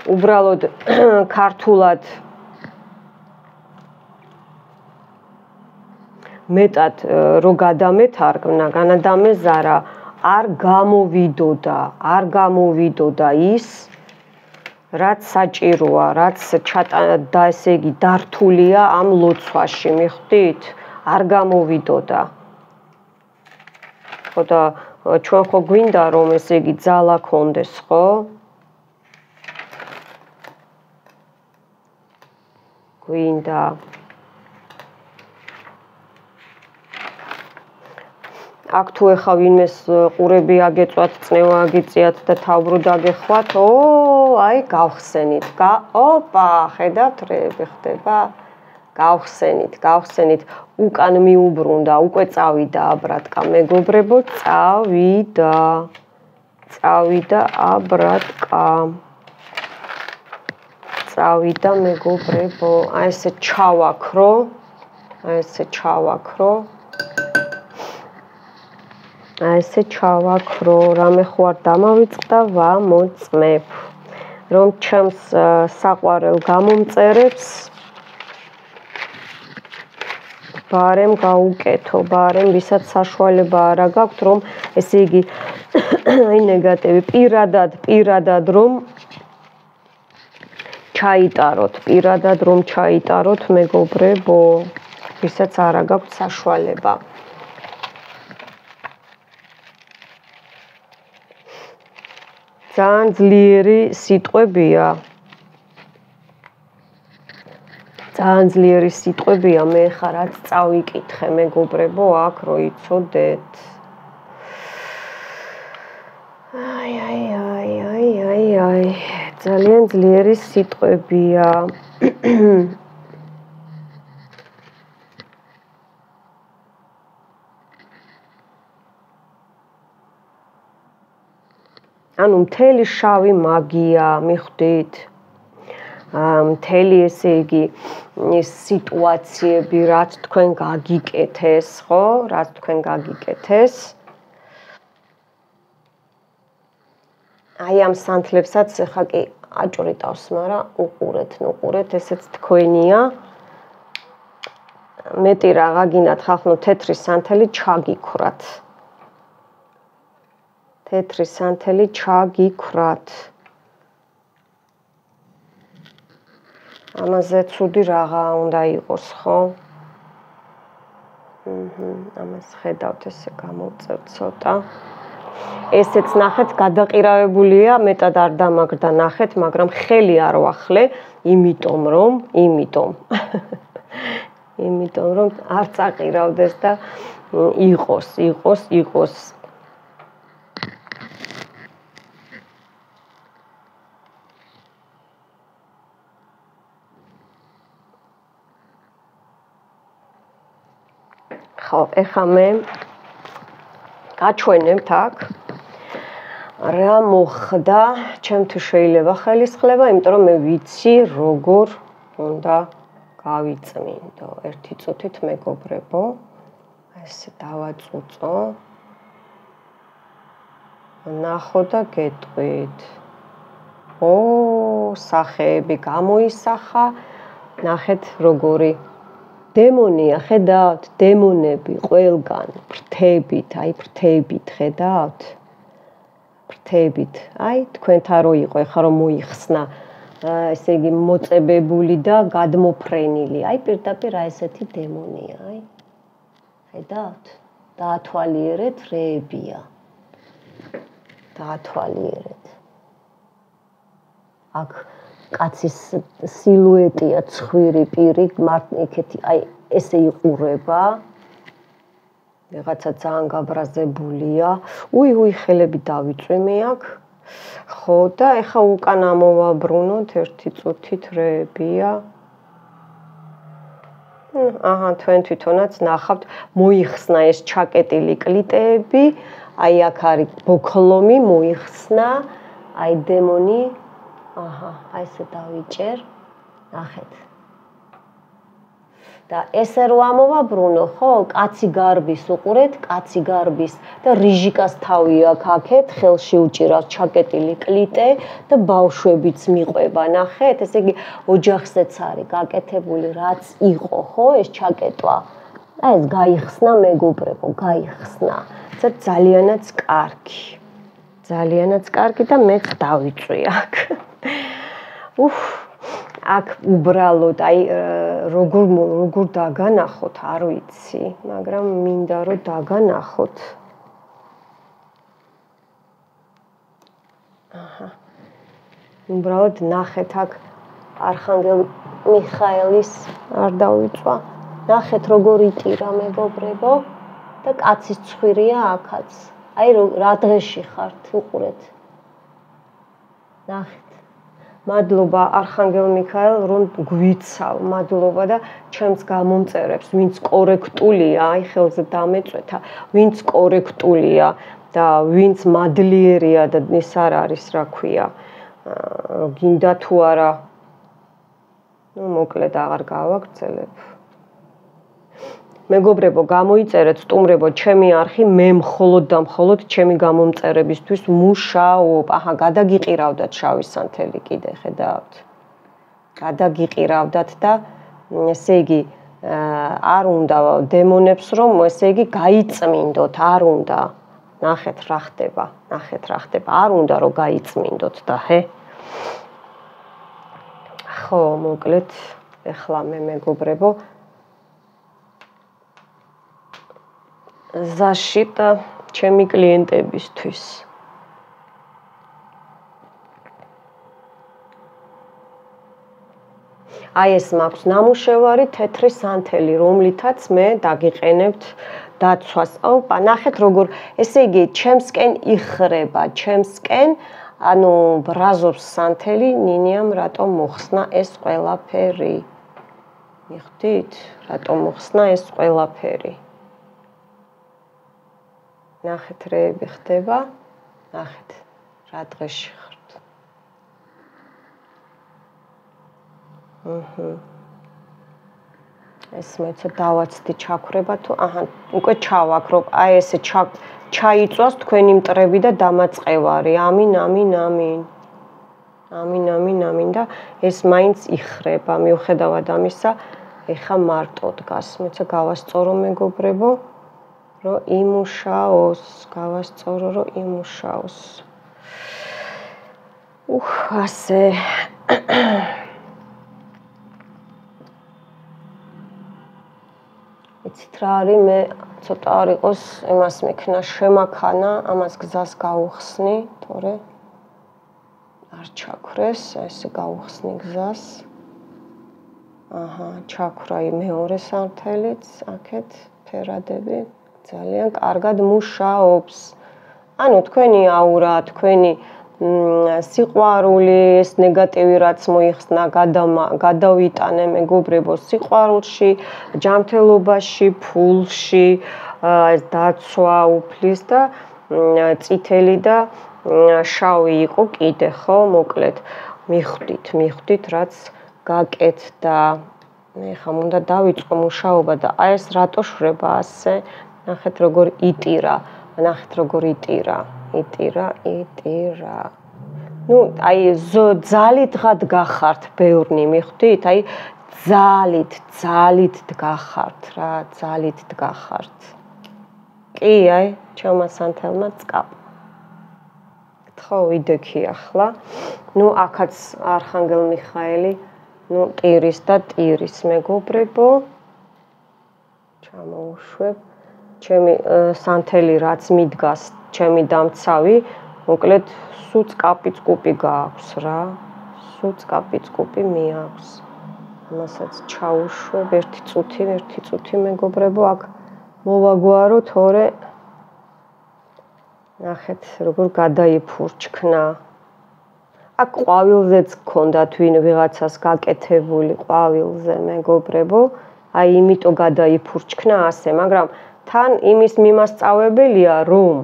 უბრალოდ ქართულად მეტად რო გადამეთარგმნა, განადამეზარა, არ გამოვიდოდა ის, რაც საჭიროა, რაც და ესე იგი დართულია ამ ლოცვაში, მიხვდით? არ გამოვიდოდა. ხო და ჩვენ ხო გვინდა რომ ესე იგი ძალა ქონდეს, ხო? გვინდა. აქ თუ ეხა ვინმეს ყურები აგეწვათ, წნევა აგიწიათ და თავბრუდ აგეხვათ, აი გავხსენით. ოპა, ხედავთ რეები ხდება? გავხსენით. უკან მიუბრუნდა, უკვე წავიდა აბრატკა, მეგობრებო, წავიდა აბრატკა. წავიდა მეგობრებო, აი ესე ჩავაქრო, რამე ხო არ დამავიწყდა, ვამოწმებ. რომ ჩემს საყვარელ გამომწერებს ბარემ გაუკეთო, ბარემ ვისაც საშუალება არა გაქვთ, რომ ესე იგი აი ნეგატივი პირადად რომ ჩაიტაროთ, მეგობრებო, ვისაც არა გაქვთ საშუალება. ძალიან ძლიერი სიტყვებია, მე ხა რაც წავიკითხე, მეგობრებო, აქ რო იცოდეთ. აი, ძალიან ძლიერი სიტყვებია. ანუ მთელი შავი მაგია, მიხვდით? მთელი ესე იგი ის სიტუაციები, რაც თქვენ გაგიკეთეს, ხო? აი ამ სანთლებსაც ეხა კი აჭრიტავს, მაგრამ უყურეთ, ესეც თქვენია. მეტი რაღა გინათ ხახნო თეთრი სანთელი ჩაგიქვრათ. ამაზე ცუდი რაღა უნდა იყოს, ხო? ამას ხედავთ, ესე გამოვწევ ცოტა. ესეც ნახეთ, გადაყირავებულია, მეტად არ დამაგრდა ნახეთ, მაგრამ ხელი არ ვახლე, იმიტომ რომ არ წაყირავდეს და იყოს. ხო, ეხა მე გაჩვენებთ აქ რა მოხდა, ჩემთვის შეიძლება ხელისხლება, იმიტომ რომ მე ვიცი როგორ უნდა გავიწმინდო. ერთი წუთით მეგობრებო, ესე დავაწუწო. ნახო და გეტყვით. სახეები გამოისახა, ნახეთ როგორი დემონია, ხედავთ, დემონები ყველგან, ფრთებით, ხედავთ? ფრთებით, თქვენთან რო იყო, ეხლა რომ მოიხსნა, ესე იგი მოწებებული და გადმოფრენილი, პირდაპირ ესეთი დემონია, ხედავთ? დაათვალიერეთ რეებია. აქ კაცის სილუეტია, ცხვირი პირი, მარტიქეთი, ესე იყურება. ვიღაცა ძალიან გაბრაზებულია. ხელები დავიწვიმე აქ. ხო და ეხა უკან ამოვაბრუნოთ, ერთი წუთით რეებია. თქვენ თვითონაც ნახავთ, მოიხსნა ეს ჩაკეტილი კლიტეები, აქ არის ბოქლომი, მოიხსნა, დემონი. ესე დავიჭერ, ნახეთ. და ესე რო ამოვაბრუნო, ხო, კაცი გარბის უყურეთ, და რიჟიკას თავი აქეთ, ხელში უჭირავს ჩაკეტილი კლიტე და ბავშვებიც მიყვება, ნახეთ, ესე იგი ოჯახზეც არის გაკეთებული, რაც იყო, ხო, ეს ჩაკეტვა. აი ეს გაიხსნა მეგობრებო, გაიხსნა. ძალიანაც კარგი. ძალიანაც კარგი და მეც დავიწვი აქ. აქ უბრალოდ აი როგორ დაგანახოთ, არ ვიცი, მაგრამ მინდა რომ დაგანახოთ. უბრალოდ ნახეთ აქ არხანგელ მიხაელის არ დავიწვა. ნახეთ როგორ იტირა მეგობრებო და კაცის ცხვირია აქაც. აი რა დღეში ხართ, უყურეთ. ნახეთ. მადლობა არხანგელ მიხაელ რომ გვიცავ, მადლობა და ჩემს გამომწერებს, ვინც კორექტულია, აი ხელზე დამეწვეთა, ვინც კორექტულია და ვინც მადლიერია და ის არ არის, რა ქვია, გინდა თუ არა. ნუ მოკლედ აღარ გავაგრძელებ. მეგობრებო, გამოიწერეთ სტუმრებო ჩემი არხი, მე მხოლოდ და მხოლოდ ჩემი გამომწერებისთვის მუშაობ. აჰა, გადაგიყირავდათ შავი სანთელი კიდე, ხედავთ? გადაგიყირავდათ და ესე იგი არ უნდა დემონებს რომ ესე იგი გაიწმინდოთ, არ უნდა. ნახეთ რა ხდება, ნახეთ რა ხდება. არ უნდა რომ გაიწმინდოთ და ჰე. ხო, მოკლედ, ეხლა მე მეგობრებო ზაშიტა ჩემი კლიენტებისთვის. აი ეს მაქვს ნამუშევარი თეთრი სანთელი, რომლითაც მე დაგიყენებთ დაცვას. ოპა, ნახეთ როგორ, ესე იგი, ჩემსკენ იხრება, ჩემსკენ, ანუ ბრაზობს სანთელი, ნინიამ რატომ მოხსნა ეს ყველაფერი. მიხვდით? რატომ მოხსნა ეს ყველაფერი. ნახეთ რეები ხდება, ნახეთ რა დღეში ხართ. ეს მეც დავაცდი ჩაქრება თუ აჰა, უკვე ჩავაქრობ, აი ესე ჩაიწვას თქვენი მტრები და დამაწყევარი. ამინ, ამინ, ამინ. ამინ, ამინ, ამინ და ეს მაინც იხრება. მიუხედავად ამისა, ეხა მარტო დგას. მეცა გავასწორო მეგობრებო. რომ იმუშაოს, გავასწორო რომ იმუშაოს. ასე. იცით რა არის, მე ცოტა არ იყოს, იმას მექნა შემაქანა, ამას გზას გავუხსნი, თორე არ ჩაქრეს, ესე გავუხსნი გზას. აჰა, ჩაქრა მეორე სანთელიც, აქეთ ფერადები. ძალიან კარგად მუშაობს. ანუ თქვენი აურა, თქვენი სიყვარული, ეს ნეგატივი რაც მოიხსნა, გადავიტანე მეგობრებო სიყვარულში, ჯანმრთელობაში, ფულში, ეს დაცვა უფლის და წითელი და შავი იყო კიდე, ხო, მოკლედ. მიხვდით, რაც გაკეთდა. მე ხომ უნდა დავიწყო მუშაობა და აი ეს რატო შრება ასე? ნახეთ როგორ იტირა, ნახეთ როგორ იტირა. ნუ აი ძალით დგახართ ბევრნი, მიხვდით? აი ძალით დგახართ რა, ძალით დგახართ. კი, აი, ჩემმა სანთელმა წკაპ. ხო, ვიდექი ახლა. ნუ აქაც არხანგელ მიხაელი, ნუ ტირის და ტირის მეგობრებო. ჩამოუშვებ. ჩემი სანთელი რაც მიდგას, ჩემი დამცავი, მოკლედ სუც კაპიცკუპი გააქვს რა. სუც კაპიცკუპი მიაქვს. ამასაც ჩაუშვებ ერთი წუთი მეგობრებო, აქ მოვაგვარო, თორე ნახეთ როგორ გადაიფურჩქნა. აქ ყვავილზეც გქონდათ ვიღაცას გაკეთებული ყვავილზე მეგობრებო, აი იმიტომ გადაიფურჩქნა ასე, მაგრამ თან იმის მიმასწავებელია, რომ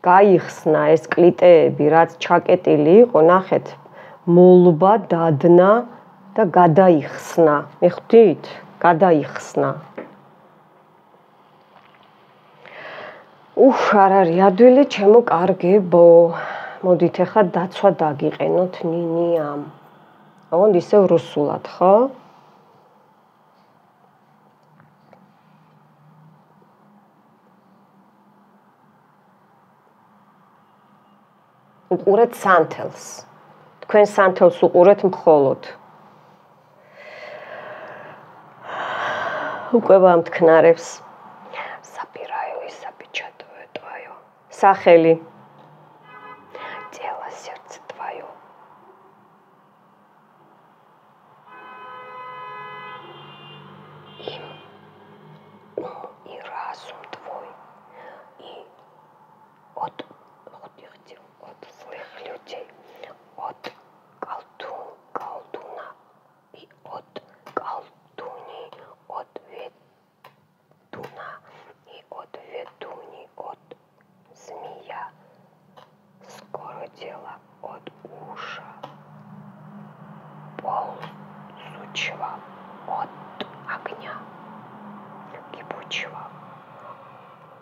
გაიხსნა ეს კლიტეები, რაც ჩაკეტილი იყო, ნახეთ, მოლბა დადნა და გადაიხსნა. მიხვდით? გადაიხსნა. არ არის ადვილი, ჩემო კარგებო. მოდით ახლა დაცვა დაგიყენოთ ნინიამ. ოღონდ ისევ რუსულად, ხო? უყურეთ სანთელს. თქვენ სანთელს უყურეთ მხოლოდ. უკვე ვამთქნარებს. Собираю и запечатываю твое. Სახელი. Тело, сердце твое. И разум твой. И от злых людей. От колдуна. И от колдуни. От ведуна. И от ведуни. От змея. Скоро дело от уша. Ползучего. От огня. Кипучего.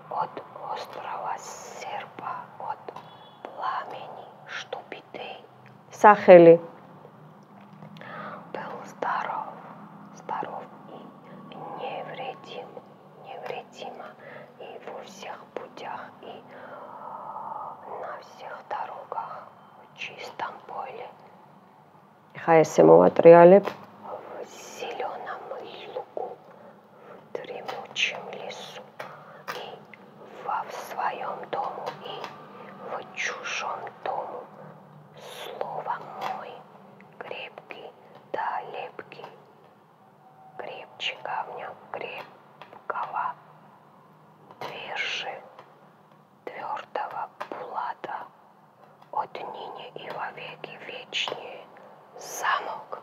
От острого серпа. От пламени. Что беды. Сахели. Был здоров и невредимо и во всех путях, и на всех дорогах, в чистом поле. В зеленом лугу, в дремучем лесу, и во своем дому, и в чужом дому. Слово мой крепкий да лепкий, крепче камня крепкого, твердого булата, отныне и вовеки вечнее. Замок.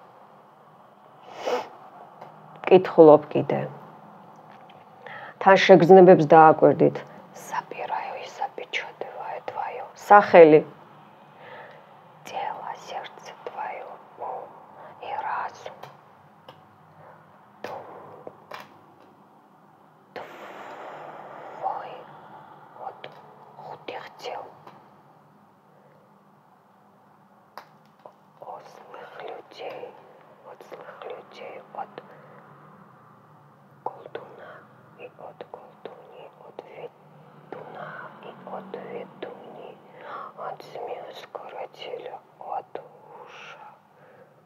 კითხულობ კიდე. თან შეგრძნებებს დააკვირდით. Собираю и запечатываю твое. Სახელი. Тело, сердце твое, ум и разум. Твой от худых дел. От злых людей, от колдуна и от колдуни, от ведуна и от ведуни, от змея скоротеля, от уша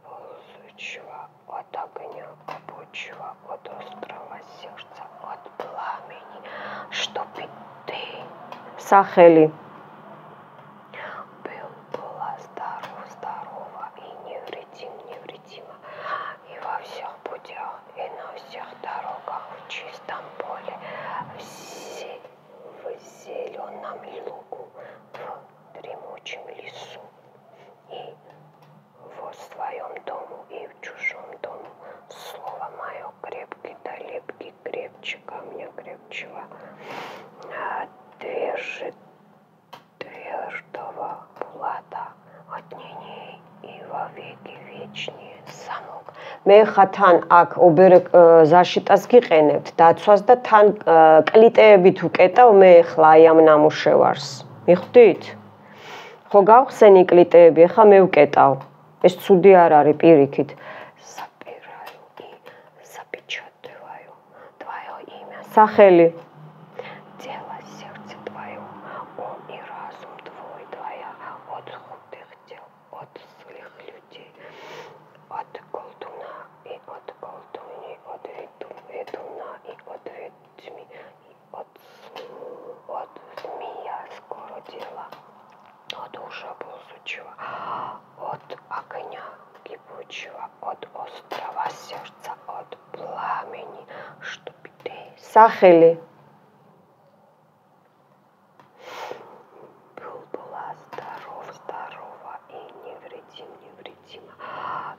ползучего, от огня кипучего, от острого сердца, от пламени, чтоб и ты, Сахели. Была здорова и невредима, и во всех путях, и на всех дорогах, в чистом поле, в зеленом лугу, в дремучем лесу, и во своем дому, и в чужом дому. Слово мое крепкий да лепкий, крепче камня крепчего, твердого булата, отныне и вовеки вечнее. Замок. მე ხათან აქ ზაშიტას გიყენებთ დაცვას და თან კლიტეებით უკეტავ მე ხლა აი ამ ნამუშევარს. მიხვდით? ხო გავხსენი კლიტეები, ხა მე უკეტავ. ეს ცუდი არ არის პირიქით. Собираю и запечатываю твое имя. Სახელი. Тело, сердце твое, ум и разум твоя, от худых дел, от злых людей, от колдуна и от колдуни, от ведуна и от ведьми, и от змея скоро дело, от уша ползучего, от огня кипучего, от острого сердца, от пламени, чтоб ты. Сахели. Была здорова и невредима,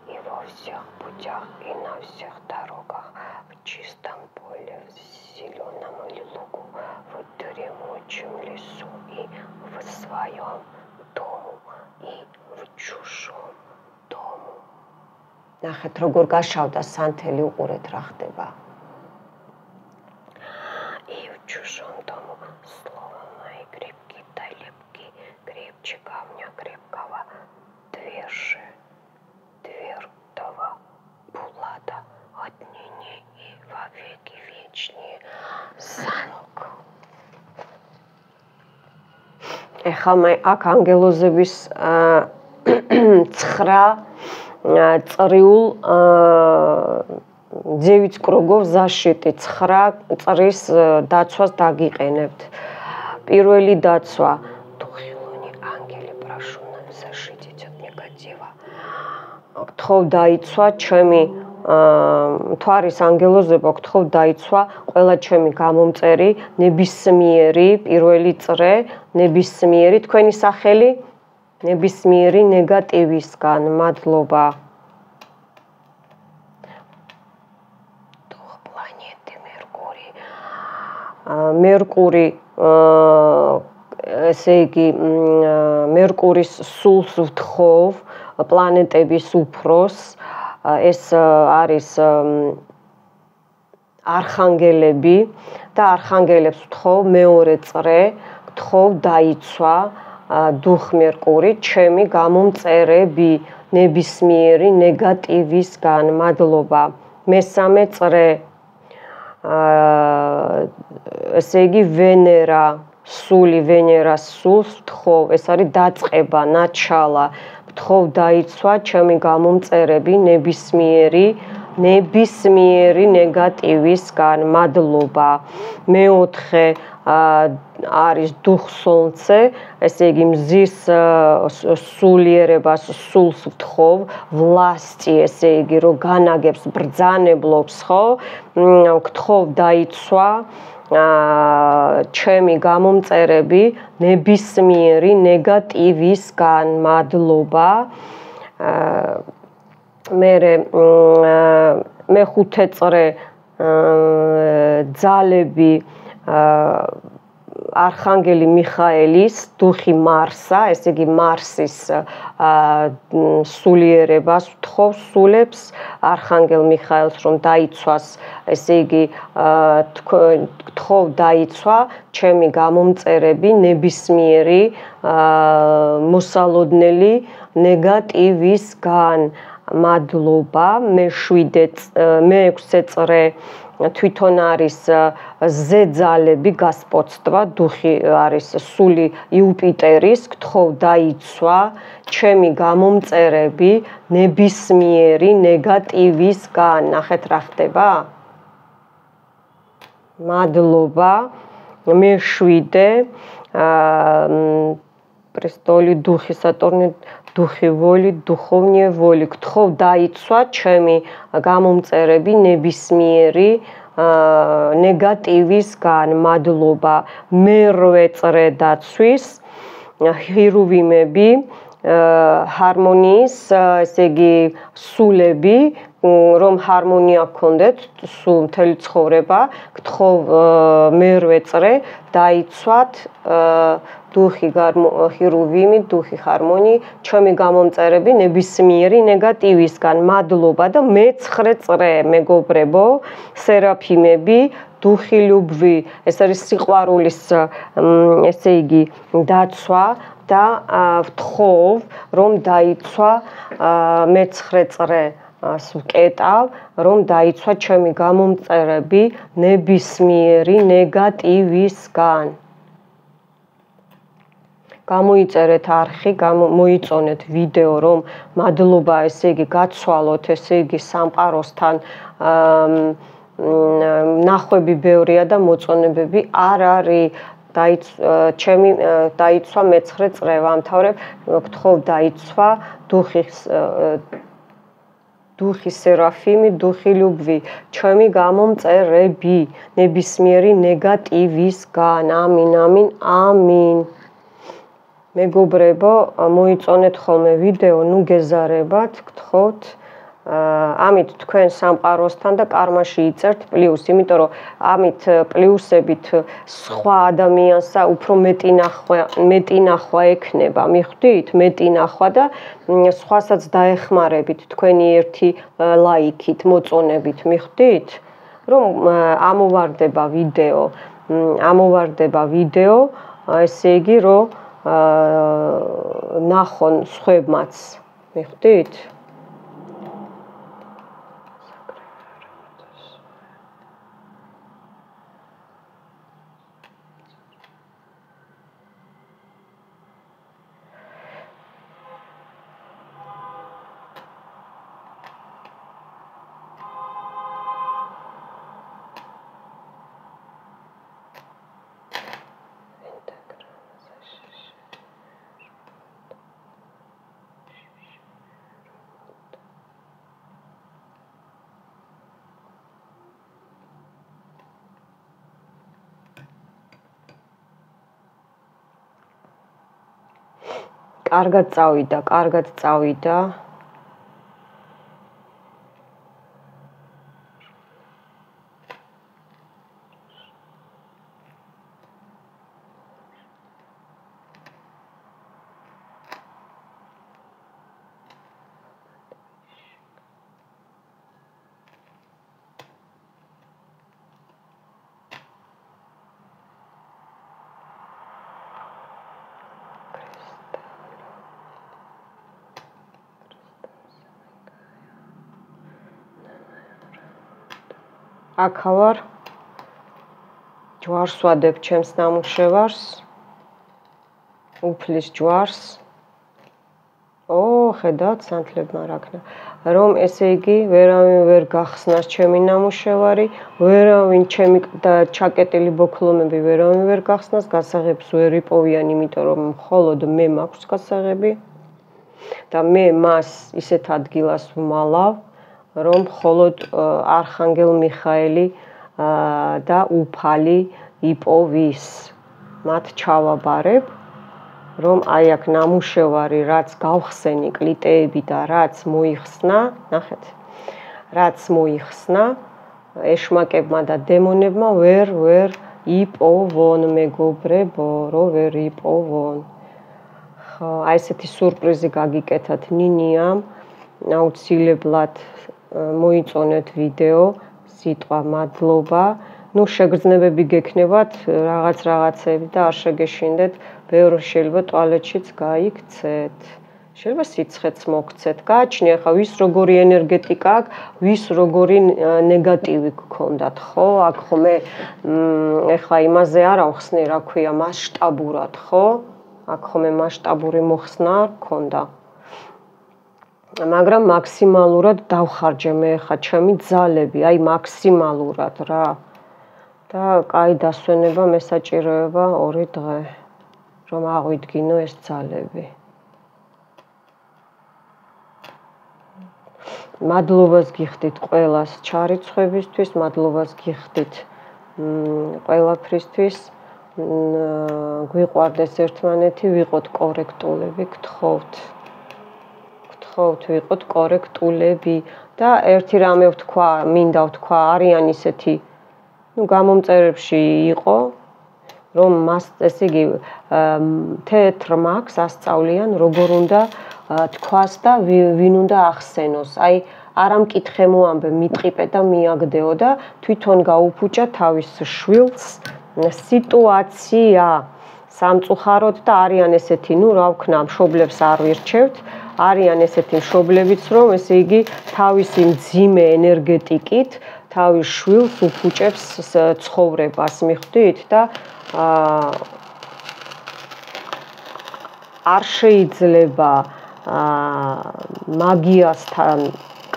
и во всех путях, и на всех дорогах, в чистом поле, в зеленом лугу, в дремучем лесу, и в своем дому, и в чужом дому. ნახეთ როგორ გაშავდა სანთელი, უყურეთ რა ხდება. И в чужом дому. Слово мои крепкий да лепкий, крепче камня крепкого, твердого булата, отныне и вовеки вечнее. Замок. ეხლა მე აქ ანგელოზების 9 წრიულ ძევიცკროგով защиты 9 წრის დაცვას დაგიყენებთ. პირველი დაცვა დუხილონი ანგელი прошу защитить от негатива. გთხოვ დაიცვა ჩემი მთვარის ანგელოზებო, გთხოვ დაიცვა ყველა ჩემი გამომწერი, ნებისმიერი პირველი წრე, ნებისმიერი თქვენი სახელი, ნებისმიერი ნეგატივისგან, მადლობა. პლანეტი მერკური, ესე იგი, მერკურის სულს ვთხოვ, პლანეტების უფროს, ეს არის არხანგელები და არხანგელებს ვთხოვ მეორე წრე, ვთხოვ დაიცვა დუხ მერკური, ჩემი გამომწერები ნებისმიერი ნეგატივისგან, მადლობა. მესამე წრე, ესე იგი ვენერა, სული ვენერას სულს ვთხოვ, ეს არის დაწყება, ნაჩალა. ვთხოვ დაიცვა ჩემი გამომწერები ნებისმიერი ნეგატივისგან, მადლობა. მეოთხე არის დუხ სონცე, ესე იგი მზის სულიერებას სულს ვთხოვ, ვლასტი, ესე იგი რომ განაგებს, ბრძანებლობს, ხო? ვთხოვ დაიცვა ჩემი გამომწერები ნებისმიერი ნეგატივისგან, მადლობა. მეხუთე წრე ძალები არხანგელი მიხაელის, დუხი მარსა, ესე იგი მარსის სულიერებას ვთხოვ, სულებს არხანგელ მიხაელს რომ დაიცვას, ესე იგი გთხოვ დაიცვა ჩემი გამომწერები ნებისმიერი მოსალოდნელი ნეგატივისგან, მადლობა. მეექვსე წრე თვითონ არის ზეძალები გასპოცტვა, დუხი არის სული იუპიტერის, გთხოვ დაიცვა ჩემი გამომწერები ნებისმიერი ნეგატივისგან. ნახეთ რა ხდება? მადლობა. მეშვიდე პრესტოლი დუხი სატურნი დუხი ვოლი, დუხოვნიე ვოლი, გთხოვ დაიცვა ჩემი გამომწერები ნებისმიერი ნეგატივისგან, მადლობა. მერვე წრე დაცვის ხირუვიმები, ჰარმონიის, ესე იგი სულები, რომ ჰარმონია გქონდეთ სულ მთელი ცხოვრება, გთხოვ მერვე წრე დაიცვათ დუხი ხირუვიმი, დუხი ჰარმონი, ჩემი გამომწერები ნებისმიერი ნეგატივისგან, მადლობა. და მეცხრე წრე, მეგობრებო, სერაფიმები, დუხი ლუბვი, ეს არის სიყვარულის, ესე იგი, დაცვა და ვთხოვ, რომ დაიცვა მეცხრე წრე ვკეტავ, რომ დაიცვა ჩემი გამომწერები ნებისმიერი ნეგატივისგან. გამოიწერეთ არხი, მოიწონეთ ვიდეო, რომ მადლობა, ესე იგი, გაცვალოთ, ესე იგი, სამყაროსთან ნახვები ბევრია და მოწონებები არ არის. ჩემი დაიცვა მეცხრე წრე ვამთავრებ, გთხოვ დაიცვა დუხი სერაფიმი, დუხი ლუბვი, ჩემი გამომწერები ნებისმიერი ნეგატივისგან, ამინ, ამინ, ამინ. მეგობრებო, მოიწონეთ ხოლმე ვიდეო, ნუ გეზარებათ, გთხოვთ. ამით თქვენ სამყაროსთან და კარმაში იწერთ პლუს, იმიტომ რომ ამით პლუსებით სხვა ადამიანსა უფრო მეტი ნახვა ექნება, მიხვდით? მეტი ნახვა და სხვასაც დაეხმარებით თქვენი ერთი ლაიქით, მოწონებით, მიხვდით? რომ ამოვარდება ვიდეო, ესე იგი, რომ ნახონ სხვებმაც, მიხვდით? კარგად წავიდა. აქა ვარ ჯვარს ვადებ ჩემს ნამუშევარს უფლის ჯვარს ხედავთ სანთლებმა რაქნა რომ ესე იგი ვერავინ ვერ გახსნას ჩემი ნამუშევარი ვერავინ ჩემი ჩაკეტილი ბოქლომები ვერავინ ვერ გახსნას გასაღებს ვერ იპოვიან იმიტომ რომ მხოლოდ მე მაქვს გასაღები და მე მას ისეთ ადგილას ვმალავ რომ მხოლოდ არხანგელ მიხაელი და უფალი იპოვის მათ ჩავაბარებ რომ აი აქ ნამუშევარი რაც გავხსენი კლიტეები და რაც მოიხსნა ნახეთ რაც მოიხსნა ეშმაკებმა და დემონებმა ვერ იპოვონ მეგობრებო რომ ვერ იპოვონ ხო აი ესეთი სურპრიზი გაგიკეთათ ნინიამ აუცილებლად მოიწონეთ ვიდეო სიტყვა მადლობა ნუ შეგრძნებები გექნებათ რაღაცები და არ შეგეშინდეთ ბევრი შეიძლება ტუალეტშიც გაიქცეთ შეიძლება სიცხეც მოგცეთ გააჩნია ხა ვის როგორი ენერგეტიკა აქვს ვის როგორი ნეგატივი გქონდათ ხო აქ ხომ ეხლა იმაზე არ ავხსნე რა ქვია მასშტაბურად ხო აქ ხომ მასშტაბური მოხსნა არ გქონდა მაგრამ მაქსიმალურად დავხარჯე მე ხა ჩემი ძალები, აი მაქსიმალურად რა. და კაი დასვენება მესაჭიროება 2 დღე, რომ აღვიდგინო ეს ძალები. მადლობას გიხდით ყველას ჩარიცხვებისთვის, მადლობას გიხდით ყველაფრისთვის. გვიყვარდეს ერთმანეთი, ვიყოთ კორექტულები, გთხოვთ. ვიყოთ კორექტულები და ერთი რამე ვთქვა, მინდა ვთქვა, არიან ისეთი, გამომწერებში იყო, რომ მას ესე იგი თეთრ მაგს ასწავლიან, როგორ უნდა თქვას და ვინ უნდა ახსენოს. აი, არა მკითხე მოამბე, მიტყიპე და მიაგდეო და თვითონ გაუფუჭა თავის შვილს სიტუაცია სამწუხაროდ და არიან ესეთი, რა ვქნა, მშობლებს არ ვირჩევთ. არიან ესეთი მშობლებიც, რომ ესე იგი თავისი მძიმე ენერგეტიკით თავის შვილს უფუჭებს ცხოვრებას, მიხვდით და არ შეიძლება მაგიასთან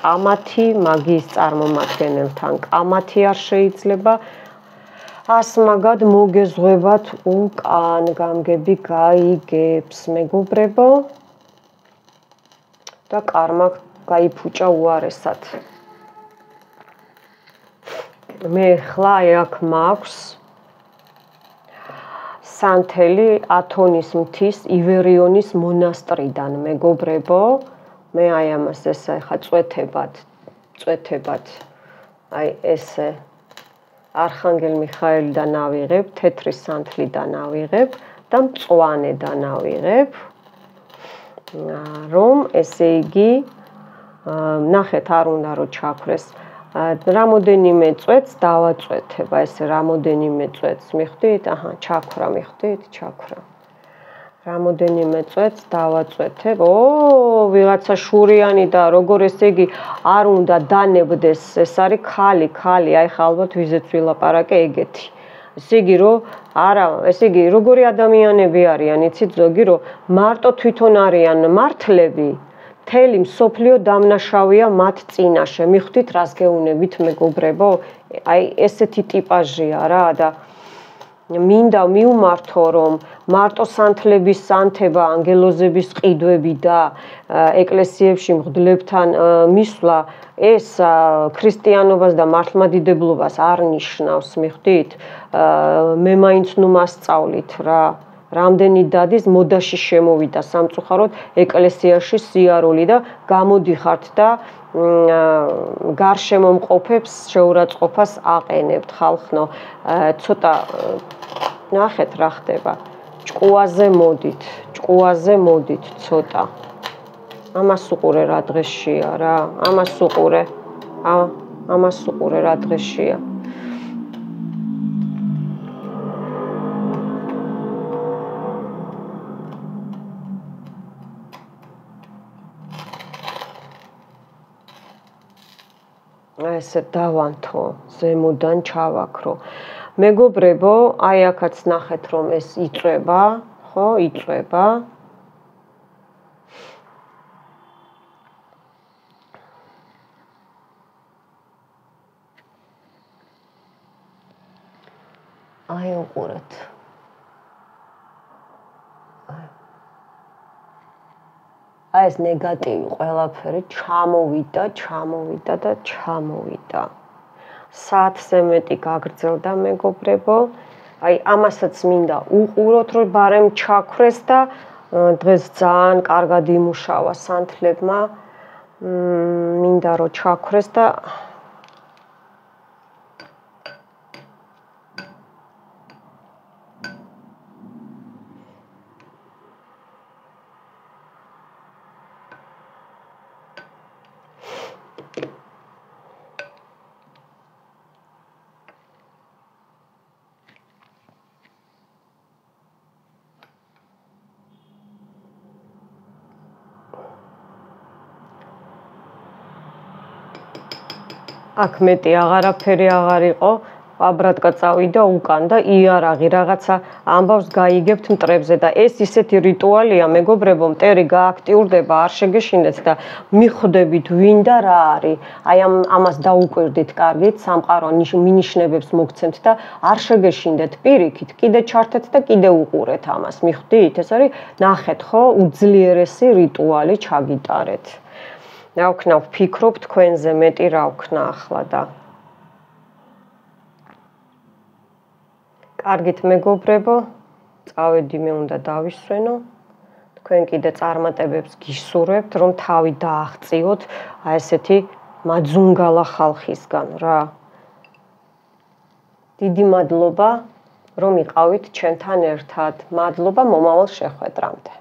კამათი, მაგიის წარმომადგენელთან კამათი არ შეიძლება ასმაგად მოგეზღვებათ უკან გამგები გაიგებს მეგობრებო და კარმა გაიფუჭა უარესად. მე ხლა აქ მაქვს სანთელი ათონის მთის ივერიონის მონასტრიდან მეგობრებო. მე აი ამას ესე ხა წვეთებად აი ესე არხანგელ მიხაელიდან ავიღებ, თეთრი სანთლიდან ავიღებ და მწვანედან ავიღებ. რომ ესე იგი ნახეთ არ უნდა რომ ჩაქრეს რამოდენიმე წვეთს დავაწვეთება ესე რამოდენიმე წვეთს მიხვდით აჰა ჩაქრა მიხვდით ჩაქრა რამოდენიმე წვეთს დავაწვეთებ ვიღაცა შურიანი და როგორ ესე იგი არ უნდა დანებდეს ეს არის ხალი აი ხა ალბათ ვიზეც ვილაპარაკე ეგეთი ესე იგი რომ არა ესე იგი როგორი ადამიანები არიან იცით ზოგი რომ მარტო თვითონ არიან მართლები მთელი მსოფლიო დამნაშავეა მათ წინაშე მიხვდით რას გეუნებით მეგობრებო აი ესეთი ტიპაჟია რა და მინდა მივმართო რომ მარტო სანთლების სანთება ანგელოზების ყიდვები და ეკლესიებში მღვდლებთან მისვლა ეს ქრისტიანობას და მართლმადიდებლობას არ ნიშნავს მიხვდით მე მაინც ნუ მასწავლით რა რამდენი დადის მოდაში შემოვიდა სამწუხაროდ ეკლესიაში სიარული და გამოდიხართ და გარშემო მყოფებს შეურაცხყოფას აყენებთ ხალხნო ცოტა ნახეთ რა ხდება ჭკუაზე მოდით ცოტა ამას უყურე რა დღეშია რა ამას უყურე რა დღეშია ესე დავანთო ზემოდან ჩავაქრო მეგობრებო აი აქაც ნახეთ რომ ეს იწვება ხო იწვება აი უყურეთ აი ეს ნეგატივი ყველაფერი ჩამოვიდა და ჩამოვიდა საათზე მეტი გაგრძელდა მეგობრებო აი ამასაც მინდა უყუროთ რომ ბარემ ჩაქრეს და დღეს ძალიან კარგად იმუშავა სანთლებმა მინდა რომ ჩაქრეს და აქ მეტი აღარაფერი აღარ იყო, აბრატკა წავიდა უკან და იარაღი რაღაცა ამბავს გაიგებთ მტრებზე და ეს ისეთი რიტუალია, მეგობრებო, მტერი გააქტიურდება, არ შეგეშინდეთ და მიხვდებით ვინ და რა არის. აი ამას დაუკვირდით კარგით, სამყარო მინიშნებებს მოგცემთ და არ შეგეშინდეთ პირიქით, კიდე ჩართეთ და კიდე უყურეთ ამას. მიხვდით? ეს არის ნახეთ, ხო, უძლიერესი რიტუალი ჩაგიტარეთ. რა ვქნა, ვფიქრობ თქვენზე მეტი რა ვქნა ახლა და კარგით მეგობრებო, წავედი მე უნდა დავისვენო. თქვენ კიდე წარმატებებს გისურვებთ, რომ თავი დააღწიოთ აი ესეთი მაძუნგალა ხალხისგან რა. დიდი მადლობა, რომ იყავით ჩემთან ერთად. მადლობა მომავალ შეხვედრამდე.